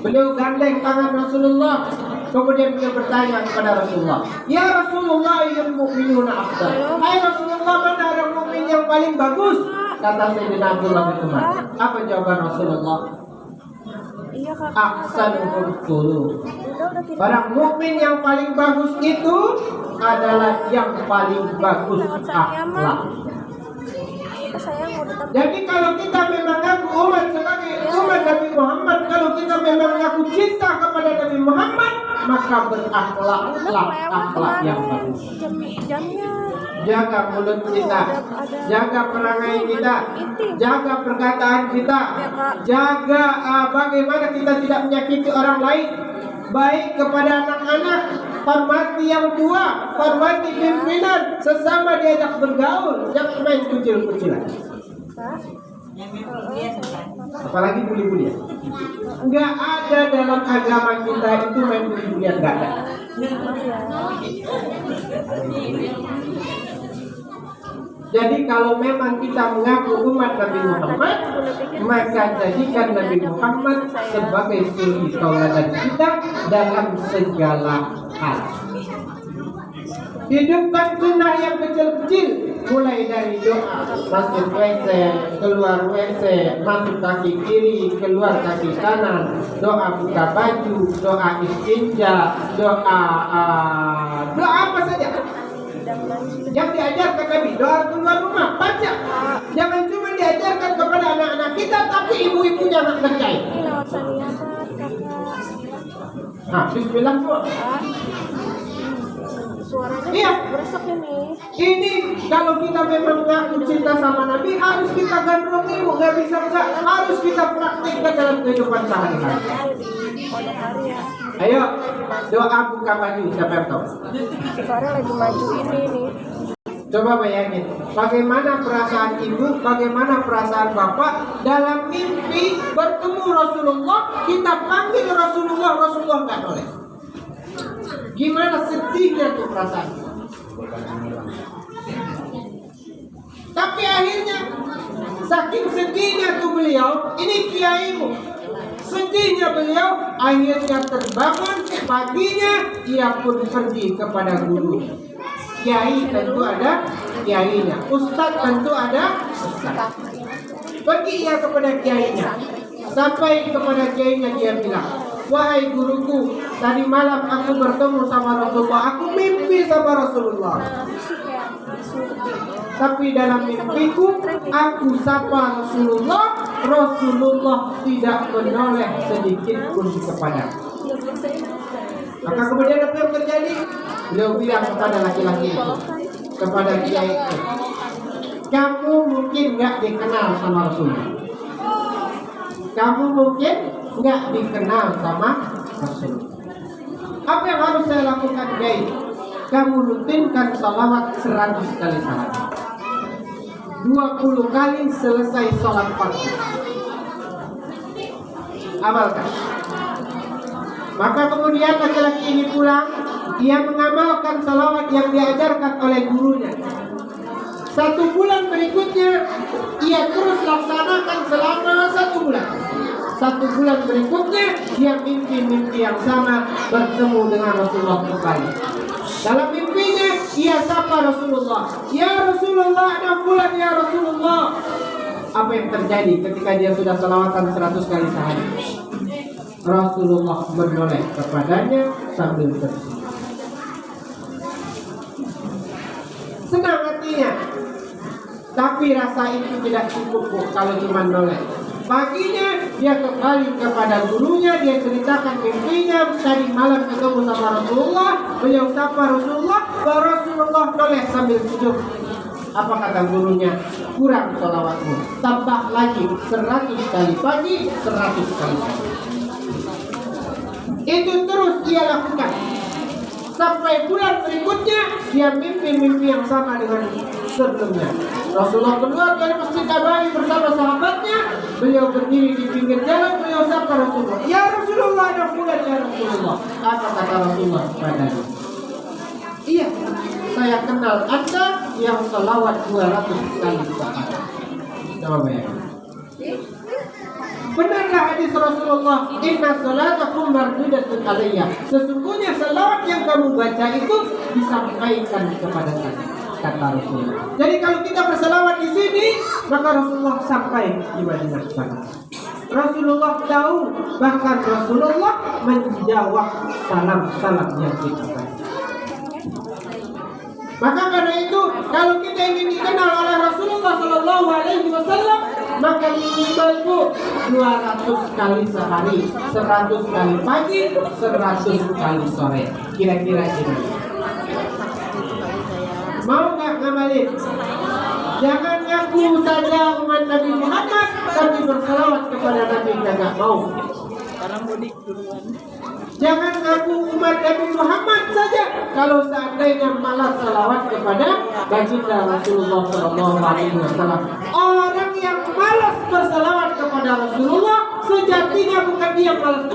[SPEAKER 7] Beliau gandeng tangan Rasulullah. Kemudian beliau bertanya kepada Rasulullah, "Ya Rasulullah, yang mukminuna afdal." Hai Rasulullah, mana orang mukmin yang paling bagus? Kata Sayyidina Abdullah bin Umar. Apa jawaban Rasulullah?
[SPEAKER 2] Iya kakak.
[SPEAKER 7] Ahsanuhum khuluq. Orang mukmin yang paling bagus itu adalah yang paling bagus akhlak.
[SPEAKER 2] Sayang mau ditambah.
[SPEAKER 7] Jadi kalau kita memang ngaku umat sebagai umat Nabi Muhammad, kalau kita memang ngaku cinta kepada Nabi Muhammad, maka berakhlaklah akhlak yang bagus.
[SPEAKER 2] Jamnya.
[SPEAKER 7] Jaga mulut kita, jaga perangai kita, jaga perkataan kita, jaga bagaimana kita tidak menyakiti orang lain, baik kepada anak-anak, hormati yang tua, hormati pimpinan, sesama diajak bergaul, jangan main kucil-kucilan. Apalagi bully-bulian. Enggak ada dalam agama kita itu main bully-bulian, enggak ada. Jadi kalau memang kita mengaku umat Nabi Muhammad, maka jadikan Nabi Muhammad sebagai suri tauladan kita dalam segala hal. Hidupkan sunnah yang kecil-kecil, mulai dari doa masuk WC, keluar WC, masuk kaki kiri, keluar kaki kanan, doa buka baju, doa istinja, doa apa saja yang diajarkan Nabi, doa keluar rumah, baca. Jangan cuma diajarkan kepada anak-anak kita, tapi ibu-ibu jangan kerjain. Nah, bismillah bu.
[SPEAKER 2] Suaranya
[SPEAKER 7] Iya.
[SPEAKER 2] beresek ini.
[SPEAKER 7] Ini kalau kita memang ngaku cinta sama Nabi, harus kita gandrung ibu, nggak bisa enggak, harus kita praktikkan dalam kehidupan sehari-hari.
[SPEAKER 2] Pada hari ya.
[SPEAKER 7] Ayo, doa buka baju, siapa yang tahu?
[SPEAKER 2] Sekarang lagi maju ini nih.
[SPEAKER 7] Coba bayangin, bagaimana perasaan ibu, bagaimana perasaan bapak dalam mimpi bertemu Rasulullah, kita panggil Rasulullah, Rasulullah nggak boleh. Gimana sedihnya tuh perasaan. Tapi akhirnya, saking sedihnya tuh beliau, ini kiaimu. Sedihnya beliau, akhirnya terbangun, paginya ia pun pergi kepada guru. Kiai tentu ada kiainya, ustadz tentu ada ustadz. Pergi ia kepada kiainya. Sampai kepada kiainya dia bilang, wahai guruku, tadi malam aku bertemu sama Rasulullah, aku mimpi sama Rasulullah. Tapi dalam mimpiku, aku sapa Rasulullah, Rasulullah tidak menoleh sedikit pun kepadaku. Maka kemudian apa yang terjadi? Beliau bilang kepada laki-laki itu, kepada kiai itu, kamu mungkin nggak dikenal sama Rasulullah. Kamu mungkin nggak dikenal sama Rasulullah. Apa yang harus saya lakukan, kiai? Kamu rutinkan salawat 100 kali salat, 20 kali selesai sholat fardu. Amalkan. Maka kemudian laki-laki ini pulang, ia mengamalkan salawat yang diajarkan oleh gurunya. 1 bulan berikutnya, ia terus laksanakan selama 1 bulan. 1 bulan berikutnya, dia mimpi-mimpi yang sama, bertemu dengan Rasulullah kembali. Dalam mimpinya, ia sapa Rasulullah, ya Rasulullah, ada bulan ya Rasulullah. Apa yang terjadi ketika dia sudah salawatan 100 kali sehari? Rasulullah menoleh kepadanya sambil tersenyum. Senang hatinya, tapi rasa itu tidak cukup kalau cuma menoleh. Paginya dia kembali kepada gurunya, dia ceritakan mimpinya, tadi malam ketemu sama Rasulullah, beliau sapa Rasulullah, Rasulullah noleh sambil senyum. Apa kata gurunya? Kurang sholawatmu, tambah lagi 100 kali pagi, 100 kali pagi. Itu terus dia lakukan sampai bulan berikutnya, dia mimpi-mimpi yang sama dengan sebelumnya. Rasulullah keluar dari Masjid Nabawi bersama sahabatnya, beliau berdiri di pinggir jalan, beliau sapa Rasulullah, ya Rasulullah, ada bulan ya Rasulullah. Apa kata Rasulullah padanya? Iya, saya kenal Anda yang selawat 200 kali sehari. Coba bayangkan. Benarlah hadis Rasulullah, inna salatakum mardudatun alayya. Sesungguhnya salawat yang kamu baca itu disampaikan kepada saya, kata Rasulullah. Jadi kalau kita bersalawat di sini, maka Rasulullah sampai di Madinah sana. Rasulullah tahu, bahkan Rasulullah menjawab salam-salamnya kita. Maka karena itu, kalau kita ingin dikenal oleh Rasulullah Sallallahu Alaihi Wasallam, maka minimal Bu 200 kali sehari, 100 kali pagi, 100 kali sore. Kira-kira ini. Mau nggak ngamalin? Jangan ngaku saja umat Nabi Muhammad, tapi berselawat kepada Nabi nggak mau. Jangan ngaku umat Nabi Muhammad saja, kalau seandainya malas salawat kepada baginda Rasulullah SAW. Orang yang malas bersalawat kepada Rasulullah sejatinya bukan dia yang malas.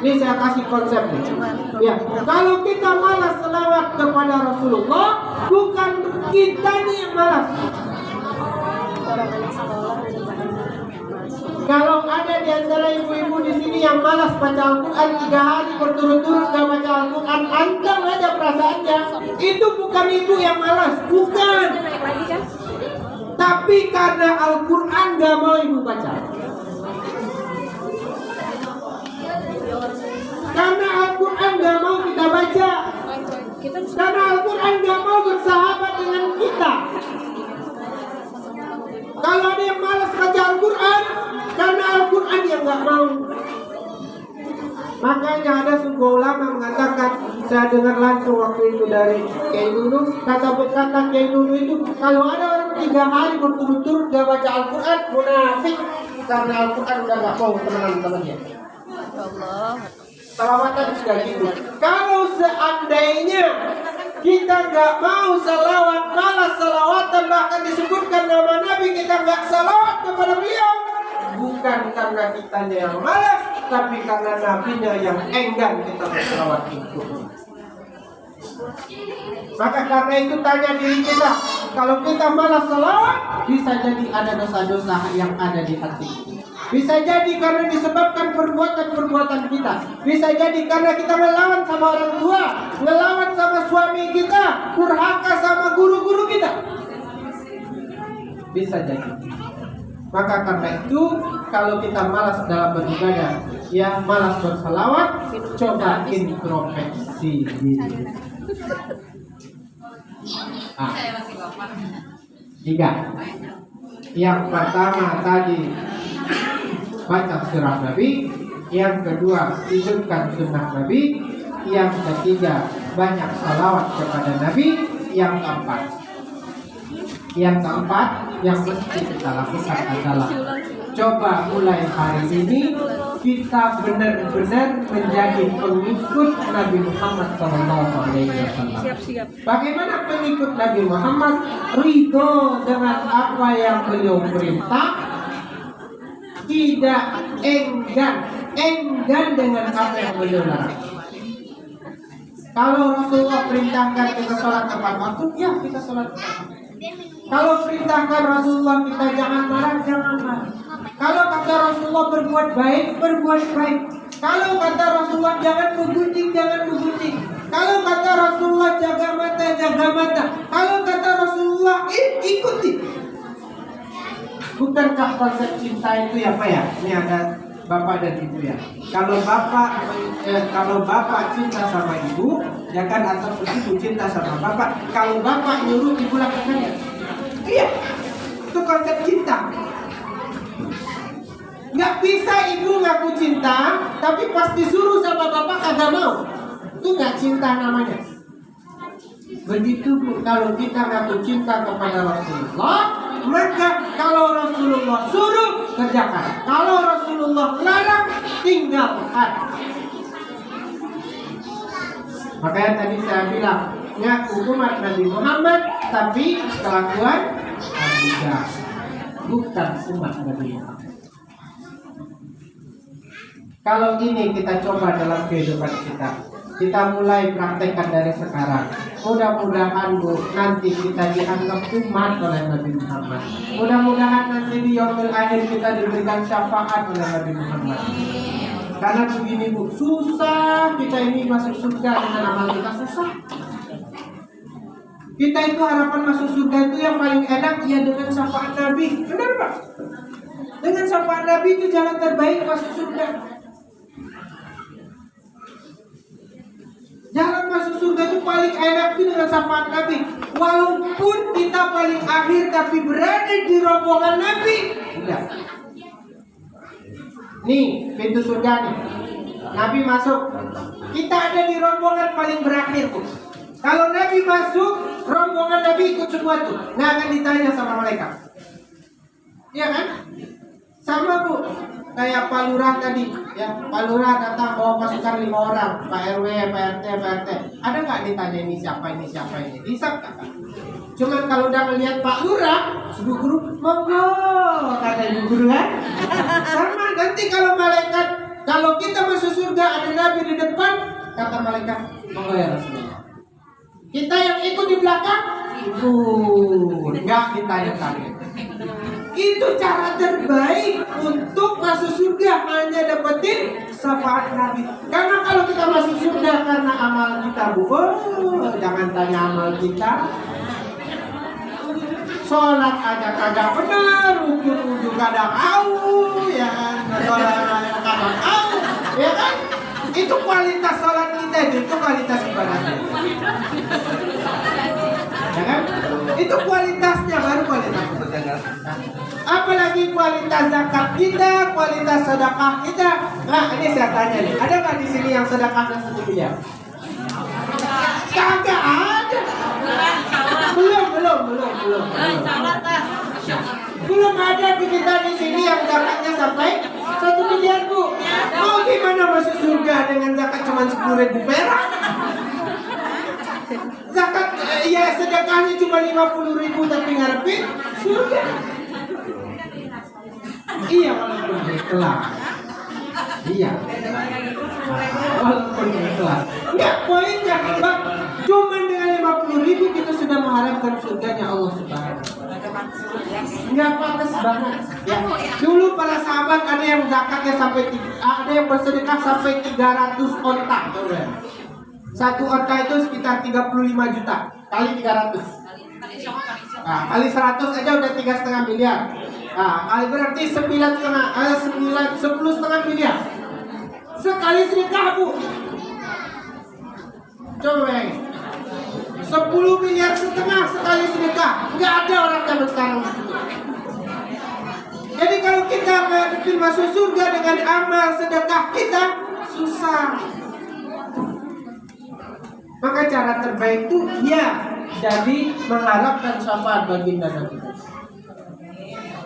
[SPEAKER 7] Ini saya kasih konsep nih. Ya, kalau kita malas salawat kepada Rasulullah, bukan kita nih yang malas. Kalau ada di antara ibu-ibu di sini yang malas baca Al-Quran 3 hari berturut-turut gak baca Al-Quran, anteng aja perasaannya. Itu bukan ibu yang malas, bukan. Tapi karena Al-Quran gak mau ibu baca. Karena Al-Quran gak mau kita baca. Karena Al-Quran gak mau bersahabat dengan kita. Kalau ada yang malas baca Al-Quran, karena Al-Quran yang gak mau. Makanya ada sebuah ulama mengatakan, saya dengar langsung waktu itu dari Kiai Nunu, kata Kiai Nunu itu, kalau ada orang 3 hari berturut-turut gak baca Al-Quran, munafik. Karena Al-Quran udah gak mau teman-temannya. Salawatan sudah gitu. Kalau seandainya kita nggak mau salawat, malas salawatan, bahkan disebutkan nama Nabi, kita nggak salawat kepada beliau, bukan karena kitanya yang malas, tapi karena Nabinya yang enggan kita bersalawat itu. Maka karena itu tanya diri kita, kalau kita malas salawat, bisa jadi ada dosa-dosa yang ada di hati. Bisa jadi karena disebabkan perbuatan-perbuatan kita. Bisa jadi karena kita ngelawan sama orang tua, ngelawan sama suami kita, durhaka sama guru-guru kita. Bisa jadi. Maka karena itu, kalau kita malas dalam beribadah, ya malas bersalawat, coba introspeksi diri. Tiga. Yang pertama tadi baca surah Nabi, yang kedua hidupkan sunnah Nabi, yang ketiga banyak salawat kepada Nabi, yang keempat yang mesti kita lakukan adalah coba mulai hari ini kita benar-benar menjadi pengikut Nabi Muhammad SAW. Bagaimana pengikut Nabi Muhammad? Ridho dengan apa yang beliau perintah, tidak enggan dengan apa yang beliau larang. Kalau Rasulullah perintahkan kita sholat tepat waktu, ya kita sholat tepat waktu. Kalau perintahkan Rasulullah kita jangan marah, jangan marah. Kalau kata Rasulullah berbuat baik, berbuat baik. Kalau kata Rasulullah jangan menggunjing, jangan menggunjing. Kalau kata Rasulullah jaga mata, jaga mata. Kalau kata Rasulullah ikuti. Bukankah konsep cinta itu ya Pak ya? Ini ada bapak dan ibu ya. Kalau bapak cinta sama ibu, ya kan, atau ibu cinta sama bapak. Kalau bapak nyuruh ibu lakukan ya. Iya, itu konsep cinta. Nggak bisa ibu ngaku cinta, tapi pas disuruh sama bapak kagak mau. Itu nggak cinta namanya. Begitu kalau kita ngaku cinta kepada Rasulullah, maka kalau Rasulullah suruh, kerjakan. Kalau Rasulullah larang, tinggalkan. Makanya tadi saya bilang, ngaku umat Nabi Muhammad, tapi kelakuan tidak, bukan umat Nabi Muhammad. Kalau ini kita coba dalam kehidupan kita mulai praktekkan dari sekarang. Mudah-mudahan Bu, nanti kita dianggap umat oleh Nabi Muhammad. Mudah-mudahan nanti di yaumil akhir kita diberikan syafaat oleh Nabi Muhammad. Karena begini Bu, susah kita ini masuk surga dengan amal kita, susah. Kita itu harapan masuk surga itu yang paling enak ya dengan syafaat Nabi. Benar Pak? Dengan syafaat Nabi itu jalan terbaik masuk surga. Jalan masuk surga itu paling enak itu dengan syafaat Nabi. Walaupun kita paling akhir tapi berada di rombongan Nabi. Udah. Nih pintu surga nih. Nabi masuk. Kita ada di rombongan paling berakhir, Bu. Kalau Nabi masuk, rombongan Nabi ikut semua tuh. Nggak akan ditanya sama mereka. Iya kan? Sama, Bu. Kayak Pak Lurah tadi, ya. Pak Lurah datang bawa pasukan 5 orang, Pak RW, Pak RT, Pak RT. Ada nggak ditanya ini siapa ini? Hisap nggak? Cuman kalau udah ngelihat Pak Lurah, Ibu Guru, monggo, kata Ibu Guru kan? Sama nanti kalau malaikat, kalau kita masuk surga ada Nabi di depan, kata malaikat, monggo ya Rasulullah. Kita yang ikut di belakang, nggak ditanya-tanya. Itu cara terbaik untuk masuk surga, hanya dapetin syafaat Nabi. Karena kalau kita masuk surga karena amal kita, Bu, jangan tanya amal kita. Sholat aja kagak benar, rukun juga kadang ya kan, sholat kadang ya kan. Itu kualitas sholat kita, itu kualitas ibadahnya. Ya kan? Itu kualitasnya, baru kualitas. Apalagi kualitas zakat kita, kualitas sedekah kita. Nah, ini saya tanya nih, ada nggak di sini yang sedekah dan sedekah? Kagak ada. Belum ada di kita di sini yang zakatnya sampai 1 miliar, Bu. Mau gimana masuk surga dengan zakat cuma 10.000 perak? Zakat ya sedekahnya cuma 50.000 tapi ngarepin surga. Iya, walaupun ikhlas. Iya. Walaupun ikhlas. Enggak, poinnya Bang, cuma dengan 50.000 kita sudah mengharapkan surganya Allah Subhanahu. Enggak pantas banget. Ya. Dulu para sahabat ada yang zakatnya sampai ada yang bersedekah sampai 300 onta. Satu onta itu sekitar 35 juta kali 300. Nah, kali 100 aja udah 3,5 miliar. Nah, kali berarti 10,5 miliar. Sekali sedekah, Bu. Coba bayangin. 10,5 miliar sekali sedekah. Enggak ada orang zaman sekarang begitu. Jadi kalau kita menghadapi masuk surga dengan amal sedekah kita susah. Maka cara terbaik itu ya jadi mengharapkan syafaat baginda Nabi.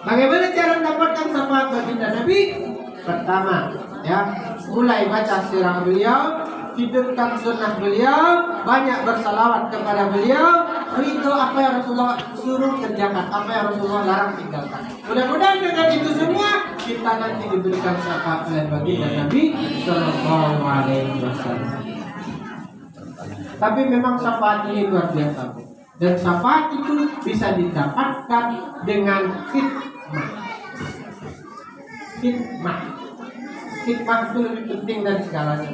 [SPEAKER 7] Bagaimana cara mendapatkan syafaat baginda Nabi? Pertama, ya, mulai baca sirah beliau, hidupkan sunnah beliau, banyak bersalawat kepada beliau, itu apa yang Rasulullah suruh kerjakan, apa yang Rasulullah larang tinggalkan. Mudah-mudahan dengan itu semua kita nanti diberikan syafaat oleh baginda Nabi Sallallahu Alaihi Wasallam. Tapi memang syafaat ini luar biasa, dan syafaat itu bisa didapatkan dengan khidmah. Khidmah itu lebih penting dari segalanya.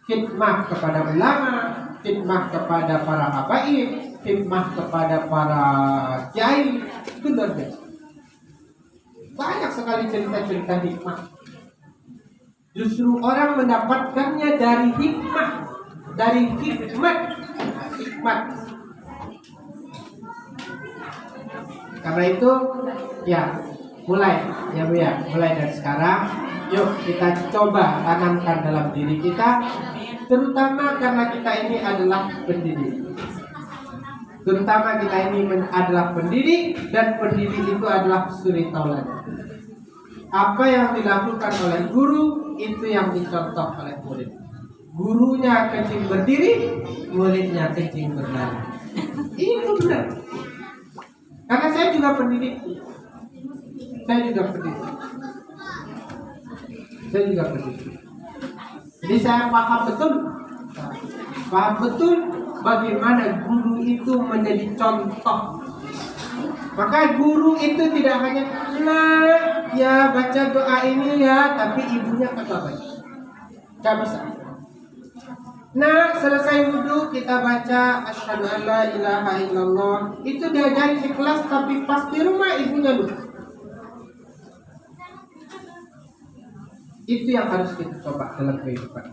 [SPEAKER 7] Khidmah kepada ulama, khidmah kepada para habaib, khidmah kepada para kiai, itu luar biasa. Banyak sekali cerita-cerita hikmah. Justru orang mendapatkannya dari hikmah, dari hikmat. Karena itu, ya, mulai dari sekarang, yuk kita coba tanamkan dalam diri kita, terutama karena kita ini adalah pendidik. Adalah pendidik, dan pendidik itu adalah suri tauladan. Apa yang dilakukan oleh guru itu yang dicontoh oleh murid. Gurunya kencing berdiri, muridnya kencing berlari. Itu benar. Karena saya juga pendidik. Jadi saya paham betul bagaimana guru itu menjadi contoh. Maka guru itu tidak hanya ya baca doa ini ya, tapi ibunya kagak baca. Gak bisa. Selesai wudhu kita baca asyhadu an la ilaha illallah. Itu diajarin di kelas, tapi pas di rumah ibunya lupa. Itu yang harus kita coba dalam kehidupan.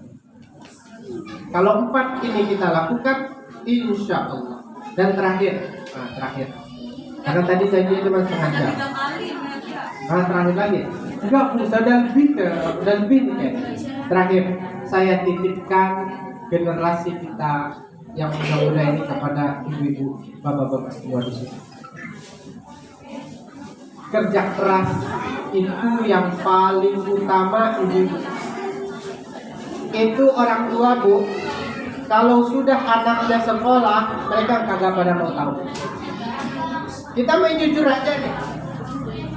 [SPEAKER 7] Kalau 4 ini kita lakukan, insya Allah. Dan terakhir, karena tadi janji cuma setengah jam. Terakhir lagi, enggak bisa dan lebih nih. Terakhir, saya titipkan generasi kita yang muda-muda ini kepada ibu-ibu, bapak-bapak semua di sini. Kerja keras itu yang paling utama, ibu-ibu. Itu orang tua, Bu, kalau sudah anaknya sekolah, mereka kagak pada mau tahu. Kita main jujur aja nih.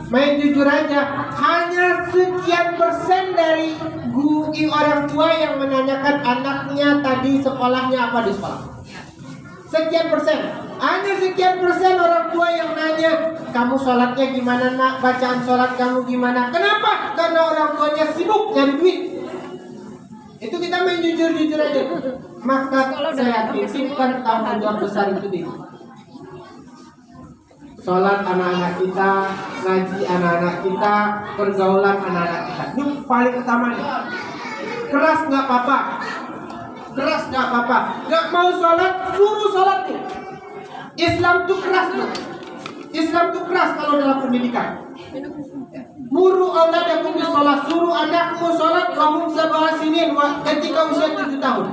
[SPEAKER 7] Main jujur aja, hanya sekian persen dari orang tua yang menanyakan anaknya tadi sekolahnya apa di sekolah. Sekian persen. Hanya sekian persen orang tua yang nanya, kamu sholatnya gimana nak? Bacaan sholat kamu gimana? Kenapa? Karena orang tuanya sibuk nyari duit. Itu kita main jujur-jujur aja. Maka saya titipkan tanggung jawab besar itu di sholat anak-anak kita, ngaji anak-anak kita, pergaulan anak-anak kita. Ini paling utama nih. Keras nggak apa-apa. Keras nggak apa-apa. Nggak mau sholat, suruh sholat nih. Islam tuh keras tuh. Islam tuh keras kalau dalam pendidikan. Muru auladakum bis sholat, suruh anakmu sholat wahum sab'a sinin ketika usia 7 tahun.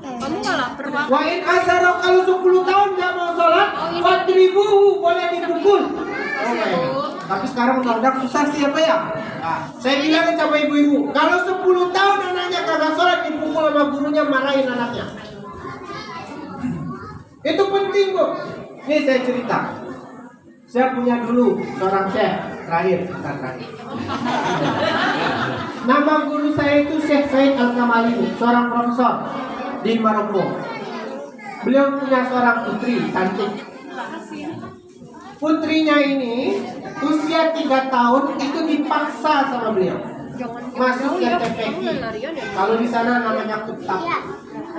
[SPEAKER 2] Kamu malah perwakil.
[SPEAKER 7] Wa in asara, kalau 10 tahun nggak mau sholat, fadribuhu, boleh dipukul. Tapi sekarang undang-undang susah sih apa ya? Saya bilang sama ibu-ibu, kalau 10 tahun anaknya kagak sholat, dipukul sama gurunya, marahin anaknya. Itu penting, Bu. Nih saya cerita. Saya punya dulu seorang syekh, terakhir. Nama guru saya itu Syekh Said Al-Kamali, seorang profesor di Maroko. Beliau punya seorang putri cantik. Putrinya ini usia 3 tahun itu dipaksa sama beliau masuk ke TPQ. Kalau di sana namanya kutab.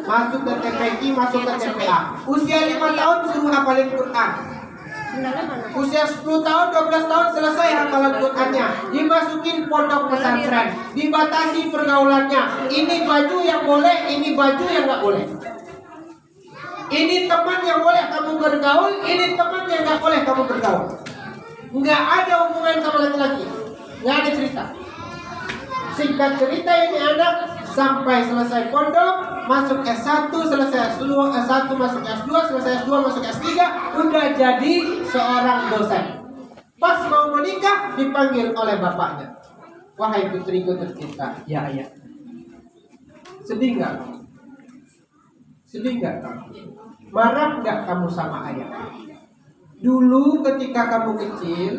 [SPEAKER 7] Masuk ke TPQ, masuk ke TPA. Usia 5 tahun suruh hafalin Quran. Usia 10 tahun, 12 tahun selesai hafalan Qurannya. Dimasukin pondok pesantren. Dibatasi pergaulannya. Ini baju yang boleh, ini baju yang nggak boleh. Ini teman yang boleh kamu bergaul, ini teman yang nggak boleh kamu bergaul. Nggak ada hubungan sama laki-laki. Nggak ada cerita. Singkat cerita, ini anak sampai selesai pondok, masuk S1, selesai S1, masuk S2, selesai S2, masuk S3, udah jadi seorang dosen. Pas mau menikah, dipanggil oleh bapaknya. Wahai putriku tercinta, ya ayah. Sedih nggak? Sedih nggak kamu? Marah nggak kamu sama ayah? Dulu ketika kamu kecil,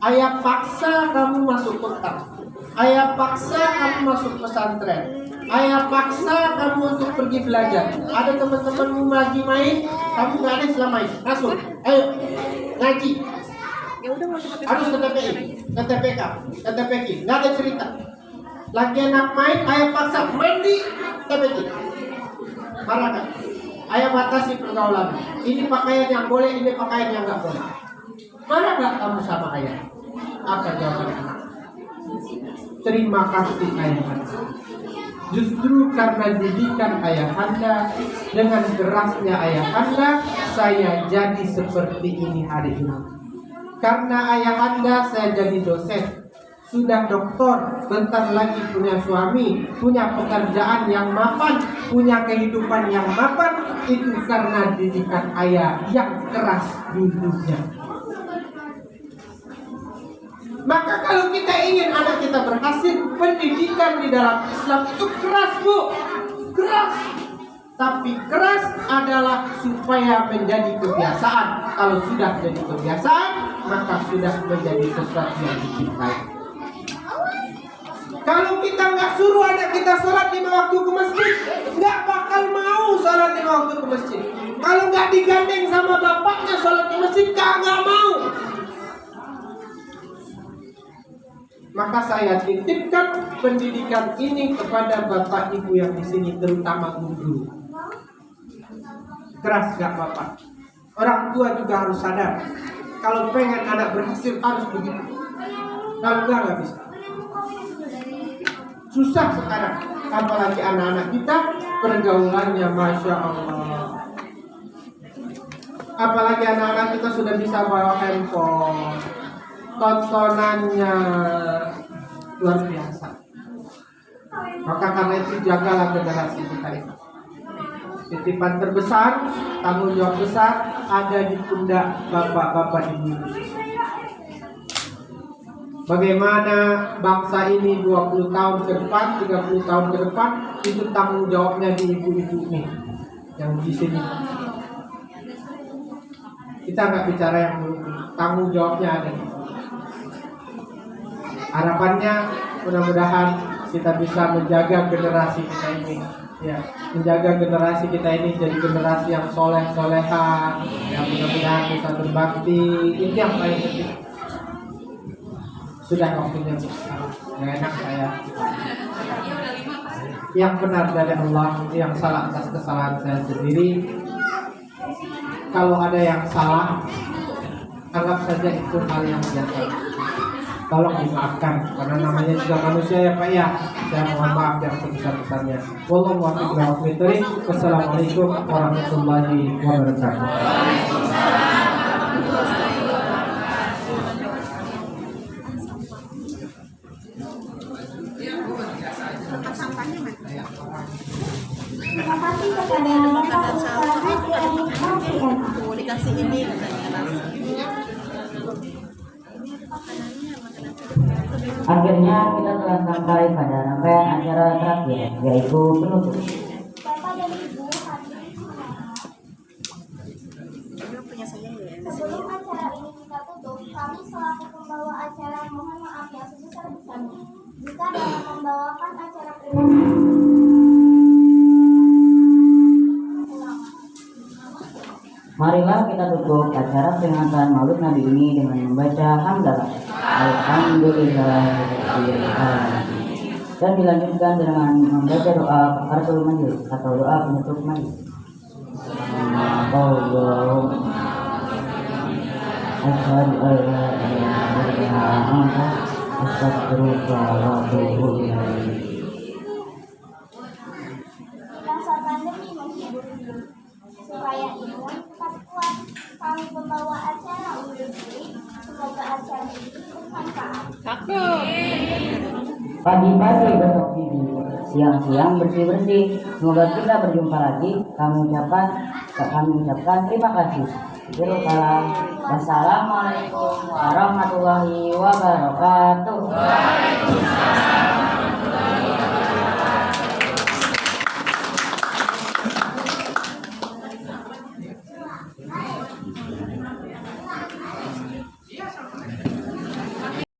[SPEAKER 7] ayah paksa kamu masuk kota. Ayah paksa kamu masuk pesantren. Ayah paksa kamu untuk pergi belajar. Ada teman-temanmu lagi main, kamu nggak ada selama ini. Masuk, ayo ngaji.
[SPEAKER 2] Ya udah nggak usah pakai.
[SPEAKER 7] Harus ke TPI, ke TPK, ke TPQ. Nggak ada cerita. Lagi anak main, ayah paksa main di TPI. Marah kan? Ayah batasi pergaulan. Ini pakaian yang boleh, ini pakaian yang nggak boleh. Marah nggak kamu sama ayah? Apa jawaban anak? Terima kasih ayahanda. Justru karena didikan ayahanda, dengan kerasnya ayahanda, saya jadi seperti ini hari ini. Karena ayahanda saya jadi dosen, sudah doktor, bentar lagi punya suami, punya pekerjaan yang mapan, punya kehidupan yang mapan. Itu karena didikan ayah yang keras dulunya. Maka kalau kita ingin anak kita berhasil, pendidikan di dalam Islam itu keras, Bu. Keras. Tapi keras adalah supaya menjadi kebiasaan. Kalau sudah jadi kebiasaan, maka sudah menjadi sesuatu yang dicintai. Kalau kita nggak suruh anak kita sholat 5 waktu ke masjid, nggak bakal mau sholat 5 waktu ke masjid. Kalau nggak digandeng sama bapaknya sholat di masjid, nggak mau. Maka saya titipkan pendidikan ini kepada bapak ibu yang di sini, terutama guru. Keras gak apa-apa. Orang tua juga harus sadar, kalau pengen anak berhasil harus begitu. Kalau enggak bisa. susah sekarang. Apalagi anak-anak kita pergaulannya Masya Allah. Apalagi anak-anak kita sudah bisa bawa handphone, tontonannya luar biasa. Maka karena itu jagalah generasi kita ini. Titipan terbesar, tanggung jawab besar ada di pundak bapak-bapak ibu. Bagaimana bangsa ini 20 tahun ke depan, 30 tahun ke depan, itu tanggung jawabnya di ibu-ibu nih yang di sini. Kita nggak bicara yang dulu, tanggung jawabnya ada. Harapannya mudah-mudahan kita bisa menjaga generasi kita ini, ya, menjaga generasi kita ini jadi generasi yang soleh-soleha, yang mudah-mudahan bisa berbakti. Ini yang paling penting. Sudah waktunya nggak enak saya. Yang benar dari Allah, yang salah atas kesalahan saya sendiri. Kalau ada yang salah, anggap saja itu hal yang biasa. Tolong dimaafkan, karena namanya juga manusia ya Pak ya. Saya mohon maaf yang sebesar-besarnya. Wallahu a'lam bishawab. Wassalamualaikum warahmatullahi wabarakatuh.
[SPEAKER 3] Terima kasih kepada Bapak Ustadz LCM.
[SPEAKER 2] Tuh dikasih ini katanya nasi.
[SPEAKER 1] Akhirnya kita telah sampai pada rangkaian acara terakhir, yaitu penutup.
[SPEAKER 3] Bapak dan Ibu hadirin sekalian,
[SPEAKER 2] Ini punya saya ya.
[SPEAKER 3] sebelum acara ini kita tutup, kami selaku pembawa acara mohon maaf yang sebesar-besarnya jika dalam membawakan acara
[SPEAKER 1] Marilah kita tutup acara peringatan Maulid Nabi ini dengan membaca hamdalah. Alhamdulillahirabbil alamin. Dan dilanjutkan dengan membaca doa kafaratul majlis atau doa penutup majlis. Allahumma asyhadu an la ilaha illa anta astaghfiruka wa atubu ilaik.
[SPEAKER 3] masa pandemi menghibur diri. Supaya imun tetap kuat, kami pembawa acara undur diri. Semoga acara ini bermanfaat.
[SPEAKER 1] Pagi-pagi besok tidur, siang-siang bersih-bersih. Semoga kita berjumpa lagi. Kami ucapkan terima kasih. Wassalamualaikum warahmatullahi wabarakatuh.